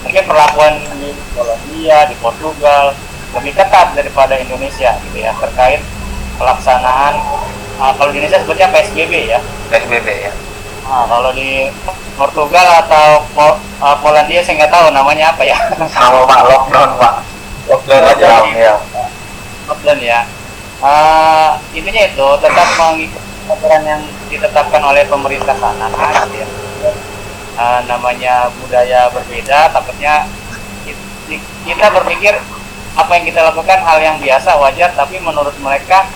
Mungkin perlakuan di Polandia, di Portugal lebih ketat daripada Indonesia gitu ya, terkait pelaksanaan kalau di Indonesia sebutnya PSBB ya. PSBB ya. Nah, kalau di Portugal atau Polandia saya nggak tahu namanya apa ya. Sama Pak, lockdown Pak. Lockdown aja ya. Lockdown ya. Intinya itu tetap mengikuti aturan yang ditetapkan oleh pemerintah sana gitu ya. Namanya budaya berbeda, takutnya kita berpikir apa yang kita lakukan hal yang biasa, wajar, tapi menurut mereka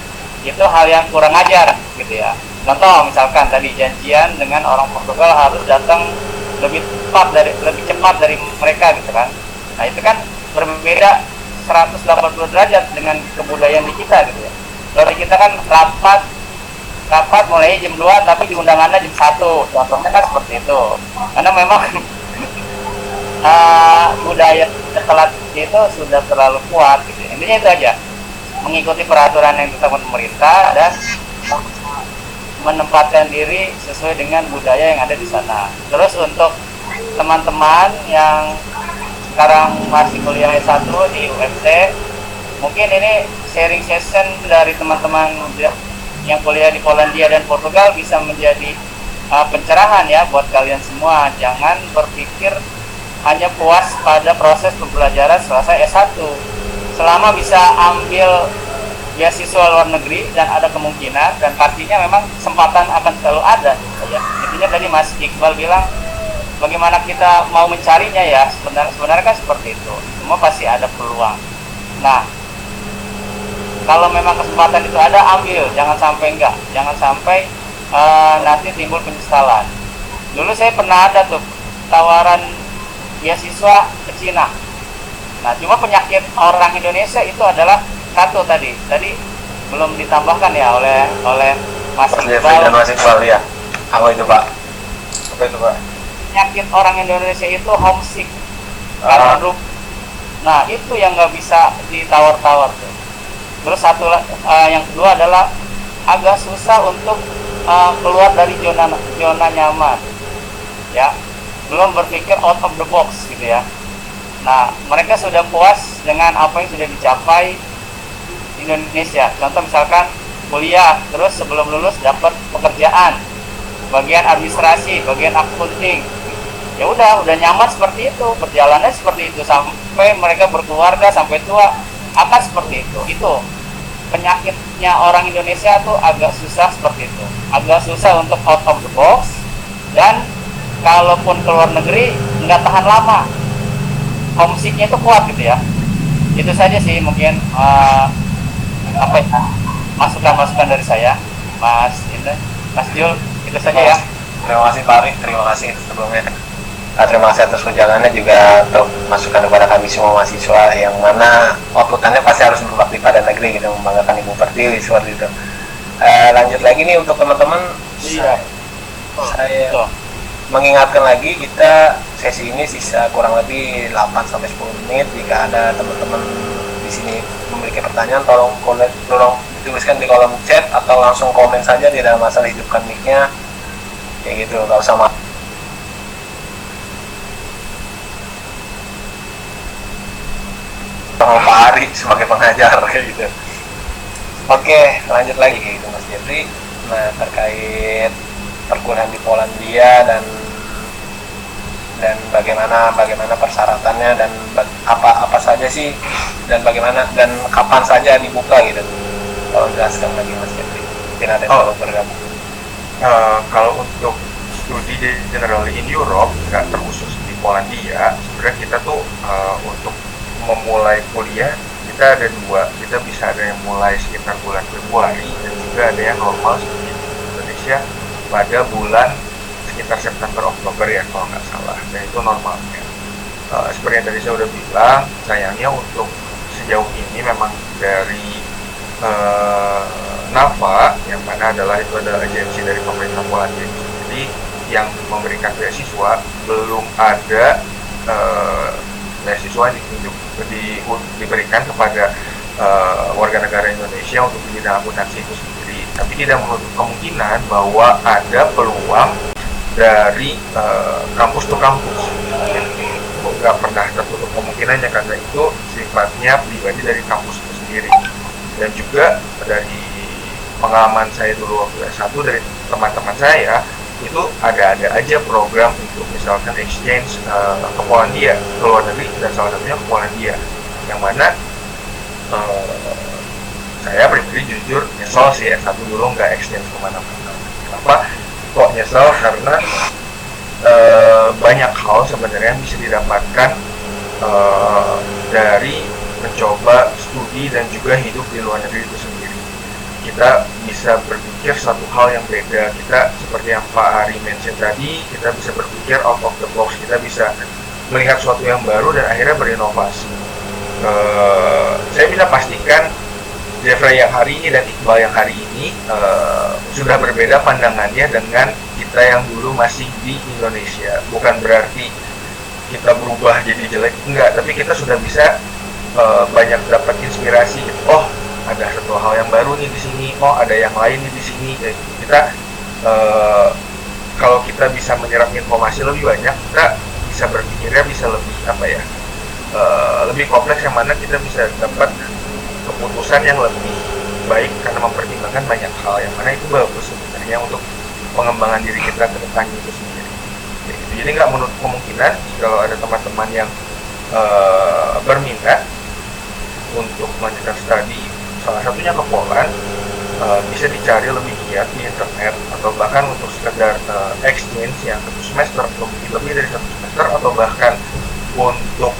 itu hal yang kurang ajar gitu ya. Contoh misalkan tadi janjian dengan orang Portugal harus datang lebih cepat dari mereka gitu kan. Nah itu kan berbeda 180 derajat dengan kebudayaan di kita gitu ya. Kalau di kita kan rapat mulai jam 2 tapi di undangannya jam 1, contohnya kan seperti itu. Karena memang budaya telat itu sudah terlalu kuat gitu. Intinya itu aja, mengikuti peraturan yang ditetapkan pemerintah dan menempatkan diri sesuai dengan budaya yang ada di sana. Terus untuk teman-teman yang sekarang masih kuliah S1 di UMT, mungkin ini sharing session dari teman-teman yang kuliah di Polandia dan Portugal bisa menjadi pencerahan ya buat kalian semua. Jangan berpikir hanya puas pada proses pembelajaran selesai S1. Selama bisa ambil beasiswa luar negeri dan ada kemungkinan dan pastinya memang kesempatan akan selalu ada ya. Intinya tadi Mas Iqbal bilang bagaimana kita mau mencarinya ya, sebenarnya kan seperti itu, semua pasti ada peluang. Nah kalau memang kesempatan itu ada, ambil, jangan sampai enggak, jangan sampai nanti timbul penyesalan. Dulu saya pernah ada tuh tawaran beasiswa ke Cina. Nah cuma penyakit orang Indonesia itu adalah satu tadi belum ditambahkan ya oleh Mas Iqbal. Mas Iqbal ya. Apa itu Pak? Penyakit orang Indonesia itu homesick. Nah itu yang nggak bisa ditawar-tawar tuh. Terus yang kedua adalah agak susah untuk keluar dari zona nyaman. Ya, belum berpikir out of the box gitu ya. Nah mereka sudah puas dengan apa yang sudah dicapai Indonesia. Contoh misalkan kuliah, terus sebelum lulus dapat pekerjaan, bagian administrasi, bagian akunting. Ya udah nyaman seperti itu, perjalanannya seperti itu sampai mereka berkeluarga sampai tua akan seperti itu. Itu penyakitnya orang Indonesia tuh agak susah seperti itu, agak susah untuk out of the box dan kalaupun keluar negeri nggak tahan lama, homesicknya itu kuat gitu ya. Itu saja sih mungkin masukan dari saya, Mas Indra, Mas Jul, itu saja ya. Terima kasih Pak Ari, terima kasih sebelumnya. Terima kasih atas perjalanannya juga untuk masukan kepada kami semua mahasiswa yang mana outputannya pasti harus berbakti pada negeri gitu, membanggakan Ibu Pertiwi seperti itu. Lanjut lagi nih untuk teman-teman. Iya. Saya mengingatkan lagi, kita sesi ini sisa kurang lebih 8-10 menit. Jika ada teman-teman di sini memiliki pertanyaan, tolong tuliskan di kolom chat atau langsung komen saja, tidak ada masalah, hidupkan mic-nya kayak gitu, nggak usah sama Pak Ari sebagai pengajar kayak gitu. Oke, lanjut lagi kayak gitu Mas Jeffrey. Nah terkait perkuliahan di Polandia dan bagaimana persyaratannya dan apa saja sih dan bagaimana dan kapan saja dibuka gitu. Tolong jelaskan lagi Mas Jeffrey. Mungkin ada yang baru bergabung. Kalau untuk studi generally in Europe, nggak terkhusus di Polandia, sebenarnya kita tuh untuk memulai kuliah kita ada dua. Kita bisa ada yang mulai sekitar bulan Februari dan juga ada yang normal seperti di Indonesia pada bulan sekitar September Oktober ya kalau nggak salah. Dan itu normalnya. Seperti yang tadi saya udah bilang, sayangnya untuk sejauh ini memang dari NAFA yang mana itu adalah agensi dari pemerintah Polandia sendiri yang memberikan beasiswa, belum ada beasiswa diberikan kepada warga negara Indonesia untuk di bidang akuntansi itu sendiri. Tapi tidak menutup kemungkinan bahwa ada peluang dari kampus ke kampus. Nggak pernah tertutup kemungkinannya karena itu sifatnya pribadi dari kampus itu sendiri. Dan juga dari pengalaman saya dulu waktu S1 dari teman-teman saya, itu ada aja program untuk misalkan exchange ke Polandia, ke luar negeri, dan salah satunya ke Polandia, yang mana saya pribadi jujur nyesel sih S1 dulu nggak exchange kemana-mana. Kenapa kok nyesel? Karena banyak hal sebenarnya yang bisa didapatkan dari mencoba studi dan juga hidup di luar negeri itu sendiri. kita bisa berpikir satu hal yang beda. Kita seperti yang Pak Ari mention tadi, kita bisa berpikir out of the box, kita bisa melihat sesuatu yang baru dan akhirnya berinovasi. Saya bisa pastikan Jeffrey yang hari ini dan Iqbal yang hari ini sudah berbeda pandangannya dengan kita yang dulu masih di Indonesia. Bukan berarti kita berubah jadi jelek, enggak, tapi kita sudah bisa banyak dapat inspirasi. Oh, ada satu hal yang baru nih di sini, oh ada yang lain nih di sini. Kayak gitu. Kita kalau kita bisa menyerap informasi lebih banyak, kita bisa berpikirnya bisa lebih lebih kompleks, yang mana kita bisa dapat keputusan yang lebih baik karena mempertimbangkan banyak hal, yang mana itu bagus sebenarnya untuk pengembangan diri kita ke depannya itu sendiri. Jadi nggak menutup kemungkinan kalau ada teman-teman yang berminat untuk melanjutkan studi, salah satunya ke Poland, bisa dicari lebih giat di internet, atau bahkan untuk sekedar exchange yang 1 semester atau mungkin lebih dari 1 semester, atau bahkan untuk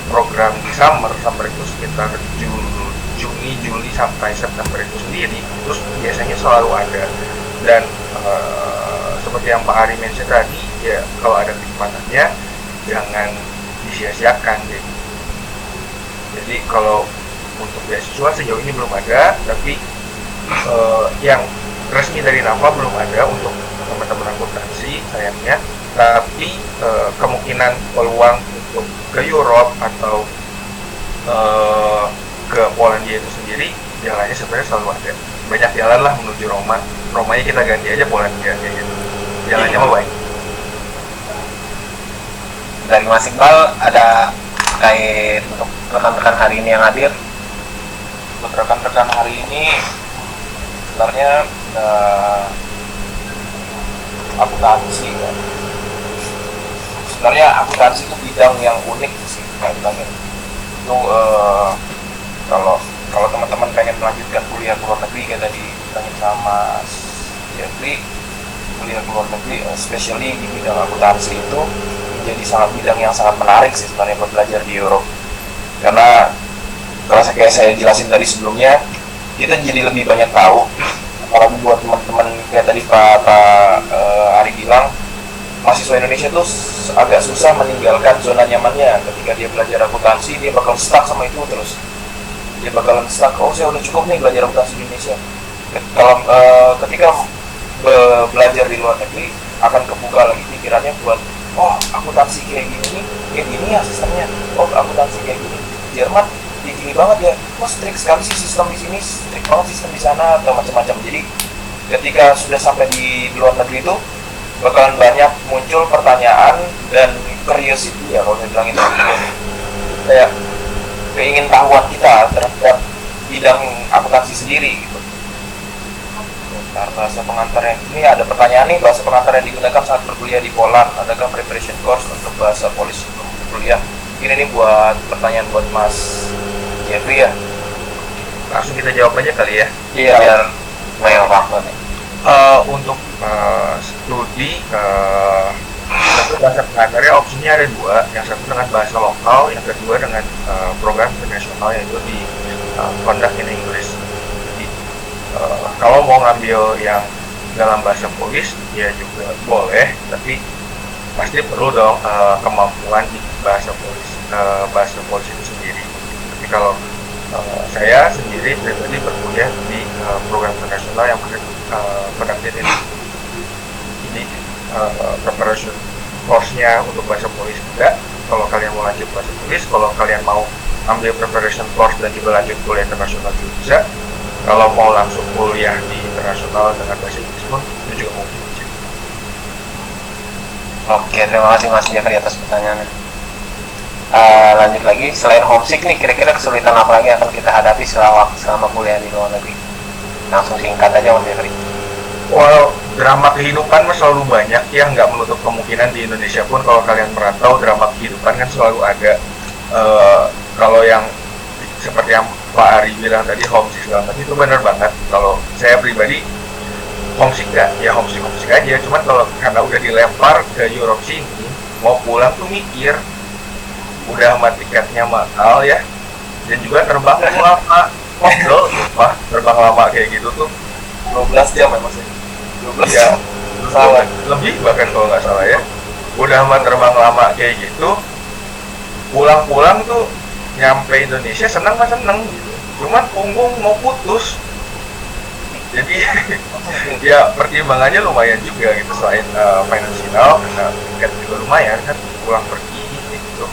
program di summer itu sekitar Juli sampai September itu sendiri, terus biasanya selalu ada. Dan seperti yang Pak Ari mention tadi, ya kalau ada kesempatannya jangan disia-siakan gitu. Jadi kalau untuk beasiswa sejauh ini belum ada, tapi yang resmi dari NAFA belum ada untuk teman-teman akuntansi sayangnya. Tapi kemungkinan peluang untuk ke Europe atau ke Polandia itu sendiri, jalannya sebenarnya selalu ada. Banyak jalan lah menuju Roma. Romanya kita ganti aja Polandia kayak gitu. Jalannya mah baik. Dari Mas Iqbal ada terkait untuk rekan-rekan hari ini yang hadir? Untuk rekan-rekan hari ini sebenarnya akuntansi ya. Sebenarnya akuntansi itu bidang yang unik sih, kayak bilangnya. Itu kalau teman-teman pengen melanjutkan kuliah ke luar negeri kayak tadi ditanya sama Jeffrey, kuliah ke luar negeri, especially di bidang akuntansi itu menjadi bidang yang sangat menarik sih sebenarnya buat belajar di Europe. Karena kalau kayak saya jelasin tadi sebelumnya, kita jadi lebih banyak tahu. Apalagi buat teman-teman kayak tadi Pak Ari bilang, mahasiswa Indonesia tuh agak susah meninggalkan zona nyamannya. Ketika dia belajar akuntansi, dia bakal stuck sama itu terus. Dia bakalan stuck, oh saya udah cukup nih belajar akuntansi di Indonesia. Kalau ketika belajar di luar negeri, akan kebuka lagi pikirannya buat, oh akuntansi kayak gini ya sistemnya. Oh akuntansi kayak gini. Jerman gini banget ya, oh strict sekali sih sistem di sini, strict banget sistem di sana, atau macam-macam. Jadi ketika sudah sampai di luar negeri itu bakalan banyak muncul pertanyaan dan curiosity ya, kalau saya bilang itu kayak keingintahuan kita terhadap bidang akuntansi sendiri gitu. Nah, bahasa pengantar ini ada pertanyaan nih, bahasa pengantar yang digunakan saat berkuliah di Poland, adakah preparation course untuk bahasa Polish sebelum berkuliah? Ini nih buat pertanyaan buat Mas Jeffrey ya. Langsung kita jawab aja kali ya. Iya, biar banyak waktu nih. Untuk studi bahasa pengantarnya opsinya ada dua, yang satu dengan bahasa lokal, yang kedua dengan program internasional yaitu di Conduct in English. Jadi kalau mau ngambil yang dalam bahasa Polish ya juga boleh, tapi pasti perlu dong kemampuan di bahasa Polish itu sendiri. Tapi kalau saya sendiri pribadi berkuliah di program internasional yang Conduct in English. Jadi preparation course-nya untuk bahasa Polish enggak. Kalau kalian mau lanjut bahasa Polish, kalau kalian mau ambil preparation course dan juga lanjut kuliah internasional juga bisa. Kalau mau langsung kuliah di internasional dengan bahasa Inggris pun itu juga mungkin. Oke, terima kasih Mas Jeffrey atas pertanyaannya. Lanjut lagi, selain homesick nih, kira-kira kesulitan apa lagi akan kita hadapi selama kuliah di luar negeri? Langsung singkat aja Mas Jeffrey. Well, drama kehidupan mah selalu banyak ya, nggak menutup kemungkinan di Indonesia pun kalau kalian merantau drama kehidupan kan selalu ada. Kalau yang seperti yang Pak Ari bilang tadi homesick banget, itu benar banget. Kalau saya pribadi homesick nggak, ya homesick aja. Cuman kalau karena udah dilempar ke Europe sini, mau pulang tuh mikir, udah sama tiketnya mahal ya, dan juga terbang lama. ngobrol mah terbang lama kayak gitu tuh 12 jam ya Mas ya? 12 ya jam salah. lebih bahkan kalau nggak salah ya. Udah mah terbang lama kayak gitu, pulang-pulang tuh nyampe Indonesia seneng gitu. Cuman punggung mau putus. Jadi ya pertimbangannya lumayan juga gitu, selain finansial karena tiket juga lumayan kan, pulang pergi gitu.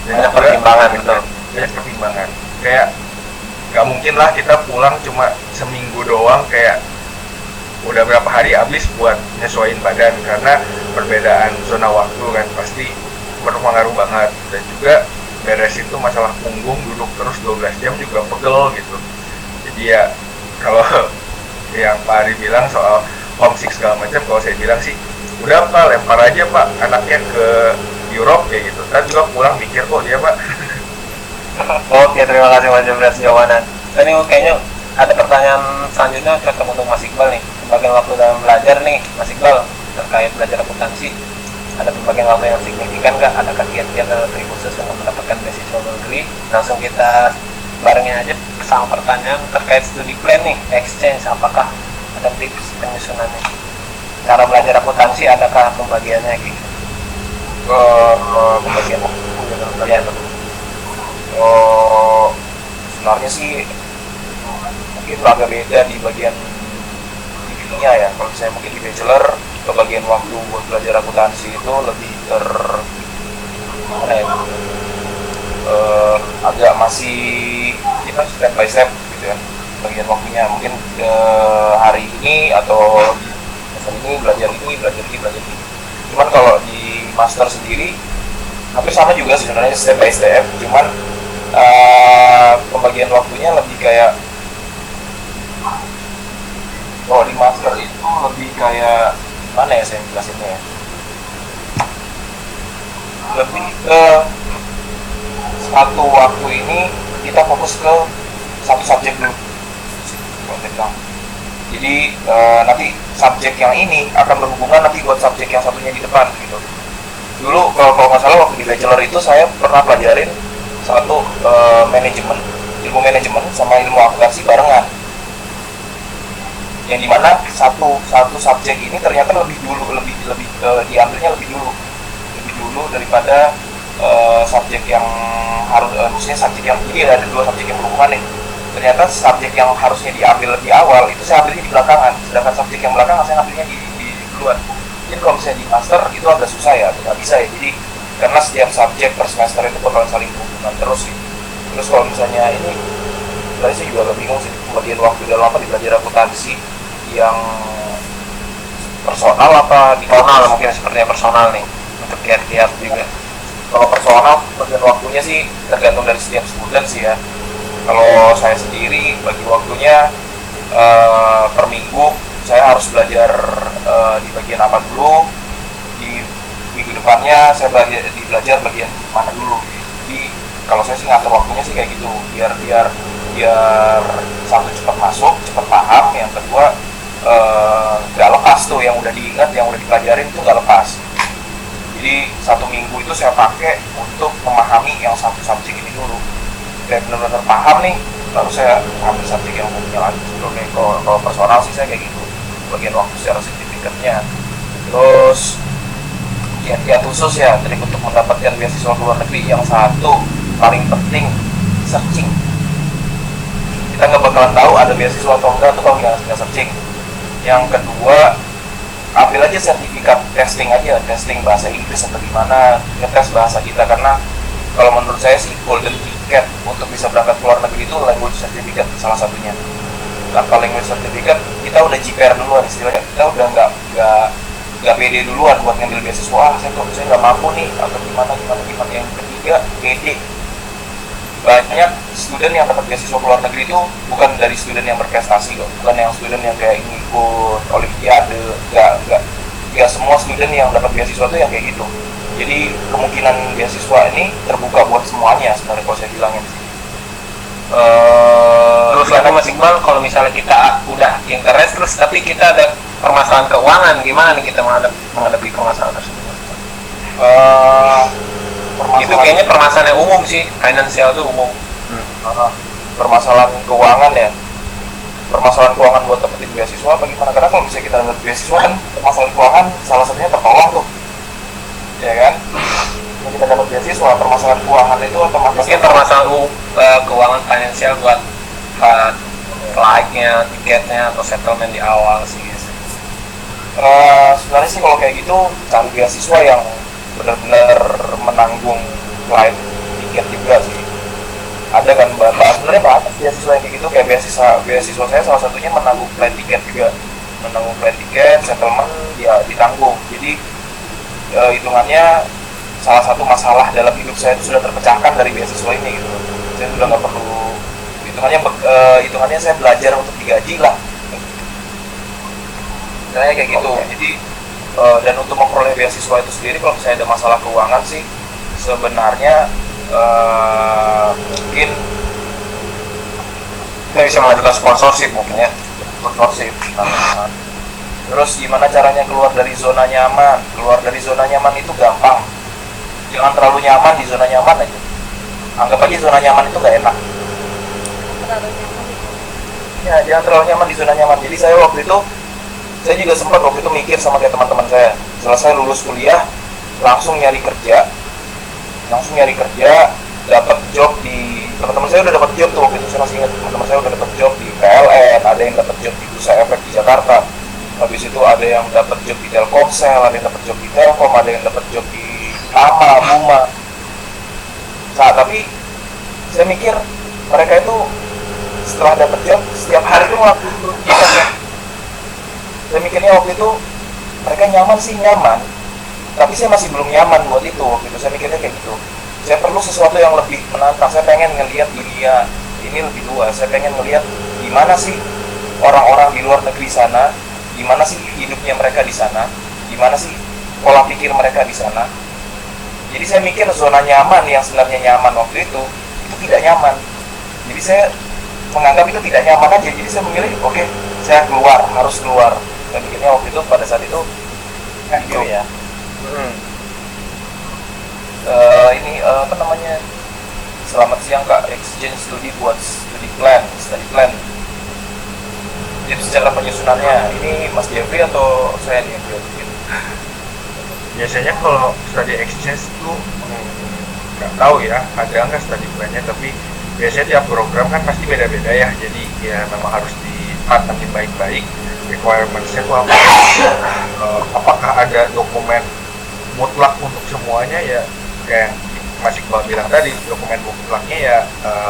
Dan Banyak juga pertimbangan gitu. banyak pertimbangan. Kayak nggak mungkin lah kita pulang cuma seminggu doang, kayak udah berapa hari habis buat nyesuaiin badan, karena perbedaan zona waktu kan pasti berpengaruh banget. Dan juga beresin tuh masalah punggung, duduk terus 12 jam juga pegel gitu. Jadi ya kalau yang Pak Ari bilang soal homesick segala macam, kalau saya bilang sih udah Pak, lempar aja Pak anaknya ke Europe kayak gitu. Kan juga pulang mikir kok dia Pak. Oke, terima kasih Mas Jember atas jawaban. Dan ini kayaknya ada pertanyaan selanjutnya cocok untuk Mas Iqbal nih. Pembagian waktu dalam belajar nih, Mas Iqbal, terkait belajar akuntansi. Ada pembagian waktu yang signifikan nggak? Adakah kiat-kiat atau trik khusus untuk mendapatkan beasiswa luar negeri? Langsung kita barengnya aja sama pertanyaan terkait studi plan nih, exchange. Apakah ada tips penyusunannya? Cara belajar akuntansi, adakah pembagiannya gitu? Pembagian waktu dalam Ya, belajar. Sebenarnya sih mungkin agak beda di bagian divisinya ya. Kalau saya mungkin di bachelor, bagian waktu buat belajar akuntansi itu lebih agak masih kita step by step gitu ya. Bagian waktunya mungkin hari ini atau ini belajar ini. Cuman kalau di master sendiri hampir sama juga sih sebenarnya, step by step. Cuman pembagian waktunya lebih kayak, kalau di master itu lebih kayak gimana ya saya jelasinnya ya, lebih ke satu waktu ini kita fokus ke satu subjek dulu. Jadi nanti subjek yang ini akan berhubungan nanti buat subjek yang satunya di depan gitu. Dulu kalau nggak salah waktu di bachelor itu saya pernah pelajarin satu ilmu manajemen sama ilmu akuntansi barengan, yang dimana satu subjek ini ternyata lebih diambilnya lebih dulu daripada subjek yang harus maksudnya subjek yang, jadi ada dua subjek yang berhubungan nih. Ternyata subjek yang harusnya diambil lebih awal itu saya ambilnya di belakangan, sedangkan subjek yang belakangan saya ambilnya di duluan. Jadi kalau misalnya di master itu agak susah ya, nggak bisa ya. Jadi karena setiap subjek per semester itu bakalan saling berhubungan terus gitu. Terus kalau misalnya ini, saya juga agak bingung sih pembagian waktu dalam apa di belajar akuntansi, yang personal apa di personal mungkin sepertinya personal nih untuk kiat-kiat juga. Kalau personal bagian waktunya sih tergantung dari setiap student sih ya. Kalau saya sendiri bagi waktunya per minggu saya harus belajar di bagian apa dulu, di minggu depannya saya belajar bagian mana dulu. Jadi kalau saya sih ngatur waktunya sih kayak gitu, biar satu cepat masuk, cepat paham, yang kedua nggak lepas tuh yang udah diingat, yang udah dipelajarin tuh nggak lepas. Jadi satu minggu itu saya pakai untuk memahami yang satu subjek ini dulu. Kayak benar-benar paham nih, baru saya ambil subjek yang umumnya lagi. Kalau personal sih saya kayak gitu, bagian waktu secara signifikannya. Terus kiat-kiat khusus ya, trik untuk mendapatkan beasiswa ke luar negeri. Yang satu paling penting, searching. Kita nggak bakalan tahu ada beasiswa atau enggak tuh kalau nggak searching. Yang kedua, ambil aja sertifikat testing aja, testing bahasa Inggris atau gimana, ngetes bahasa kita. Karena kalau menurut saya sih golden ticket untuk bisa berangkat ke luar negeri itu language certificate salah satunya. Tanpa language certificate kita udah JPR duluan istilahnya, kita udah nggak pede duluan buat ngambil beasiswa. Saya nggak mampu nih atau gimana. Yang ketiga, pede. Banyak student yang dapat beasiswa ke luar negeri itu bukan dari student yang berprestasi kok, bukan yang student yang kayak ikut olimpiade, nggak semua student yang dapat beasiswa itu yang kayak gitu. Jadi kemungkinan beasiswa ini terbuka buat semuanya sebenarnya kalau saya bilangin sih. Terus lagi Mas Iqbal, kalau misalnya kita udah interest terus tapi kita ada permasalahan keuangan, gimana nih kita menghadapi permasalahan tersebut? Permasalahan Itu kayaknya permasalahan yang umum sih, finansial itu umum. permasalahan keuangan ya, permasalahan keuangan buat dapetin beasiswa apa gimana? Karena kalau misalnya kita dapet beasiswa kan permasalahan keuangan salah satunya tertolong tuh, ya kan? Kalau kita dapat beasiswa, permasalahan keuangan itu otomatis Mungkin permasalahan keuangan finansial buat flight-nya, tiketnya, atau settlement di awal sih. sebenarnya sih kalau kayak gitu cari beasiswa yang benar-benar menanggung flight tiket juga sih. Ada kan sebenarnya banyak beasiswa yang kayak gitu, kayak beasiswa saya salah satunya menanggung flight tiket juga, menanggung flight tiket, settlement ya ditanggung. Jadi hitungannya salah satu masalah dalam hidup saya itu sudah terpecahkan dari beasiswa ini gitu. Saya sudah nggak perlu hitungannya saya belajar untuk digaji lah. Misalnya kayak gitu. Jadi dan untuk memperoleh beasiswa itu sendiri kalau misalnya ada masalah keuangan sih sebenarnya mungkin Kita bisa mengajukan sponsorship mungkin ya. sponsorship. Terus gimana caranya keluar dari zona nyaman? Keluar dari zona nyaman itu gampang. Jangan terlalu nyaman di zona nyaman aja. Anggap aja zona nyaman itu gak enak. Ya, jangan terlalu nyaman di zona nyaman. Jadi saya juga sempat waktu itu mikir sama kayak teman-teman saya. Selesai lulus kuliah, langsung nyari kerja, dapat job di teman-teman saya udah dapat job tuh waktu itu. Saya masih ingat teman-teman saya udah dapat job di PLN, ada yang dapat job di Bursa Efek di Jakarta. Habis itu ada yang dapat job di Telkomsel, ada yang dapat job di Telkom, ada yang dapat job di Tama, Buma. Nah, tapi saya mikir mereka itu setelah dapat job setiap hari itu ngelakuin rutinitas ya. Saya mikirnya waktu itu mereka nyaman, tapi saya masih belum nyaman buat itu. Waktu itu saya mikirnya kayak gitu. Saya perlu sesuatu yang lebih menantang. Saya pengen ngelihat dunia ini lebih luas. Saya pengen ngelihat gimana sih orang-orang di luar negeri sana, gimana sih hidupnya mereka di sana, gimana sih pola pikir mereka di sana. Jadi saya mikir zona nyaman yang sebenarnya nyaman waktu itu tidak nyaman. Jadi saya menganggap itu tidak nyaman aja. Jadi saya memilih, oke, saya harus keluar. Saya mikirnya waktu itu pada saat itu gitu ya. Apa namanya? Selamat siang Kak, exchange studi buat study plan. Jadi secara penyusunannya ini Mas Jeffrey atau saya nih yang jawab? Biasanya kalau study exchange itu nggak tahu ya ada nggak study plan-nya, tapi biasanya tiap program kan pasti beda-beda ya, jadi ya memang harus dipatangin baik-baik requirements-nya itu apa. Apakah ada dokumen mutlak untuk semuanya ya, kayak Mas Iqbal bilang tadi, dokumen mutlaknya ya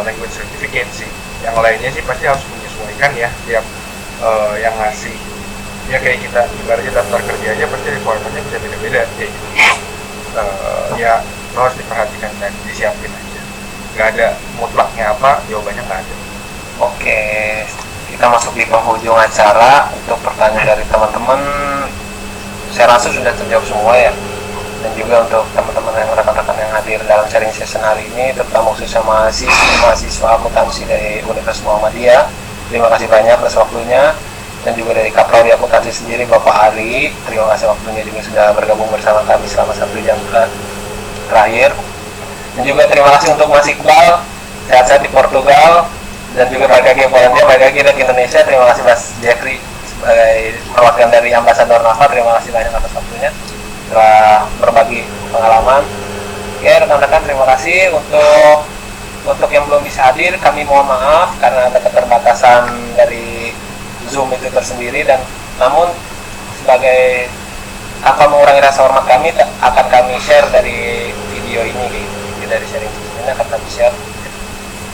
language certificate sih. Yang lainnya sih pasti harus menyesuaikan ya tiap yang ngasih ya, kayak kita ibaratnya daftar kerja aja pasti requirement-nya bisa beda-beda kayak gitu. Ya lo harus diperhatikan dan disiapin aja, nggak ada mutlaknya apa, jawabannya nggak ada. Oke, kita masuk di penghujung acara. Untuk pertanyaan dari teman-teman saya rasa sudah terjawab semua ya, dan juga untuk teman-teman yang rekan-rekan yang hadir dalam sharing session hari ini, terutama khususnya mahasiswa akuntansi dari Universitas Muhammadiyah, terima kasih banyak atas waktunya. Dan juga dari Kaprodi Akuntansi sendiri Bapak Ari, terima kasih waktunya juga sudah bergabung bersama kami selama 1 jam terakhir. Dan juga terima kasih untuk Mas Iqbal, sehat-sehat di Portugal, dan juga balik lagi ke Polandia, balik lagi ke Indonesia. Terima kasih Mas Jeffrey sebagai perwakilan dari Ambasador NAFA, terima kasih banyak atas waktunya telah berbagi pengalaman. Oke rekan-rekan, terima kasih. Untuk yang belum bisa hadir, kami mohon maaf karena ada keterbatasan dari Zoom itu tersendiri, dan namun sebagai tanpa mengurangi rasa hormat kami akan kami share dari video ini, dari sharing ini akan kami share,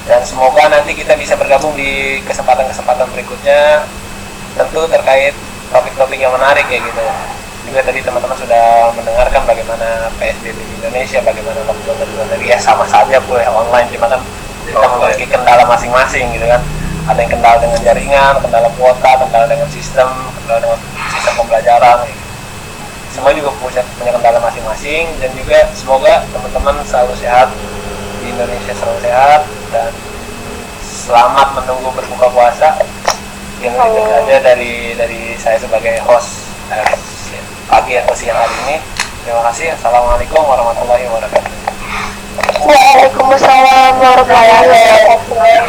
dan semoga nanti kita bisa bergabung di kesempatan-kesempatan berikutnya, tentu terkait topik-topik yang menarik ya gitu. Juga tadi teman-teman sudah mendengarkan bagaimana PSBB di Indonesia, bagaimana lockdown di luar negeri, ya sama saja boleh online, cuma kan kita memiliki kendala masing-masing gitu kan. Ada yang kendala dengan jaringan, kendala kuota, kendala dengan sistem pembelajaran gitu. Semua juga punya kendala masing-masing, dan juga semoga teman-teman selalu sehat di Indonesia, selalu sehat, dan selamat menunggu berbuka puasa. Yang itu saja dari saya sebagai host pagi atau siang hari ini. Terima kasih. Assalamualaikum warahmatullahi wabarakatuh. Waalaikumsalam warahmatullahi wabarakatuh.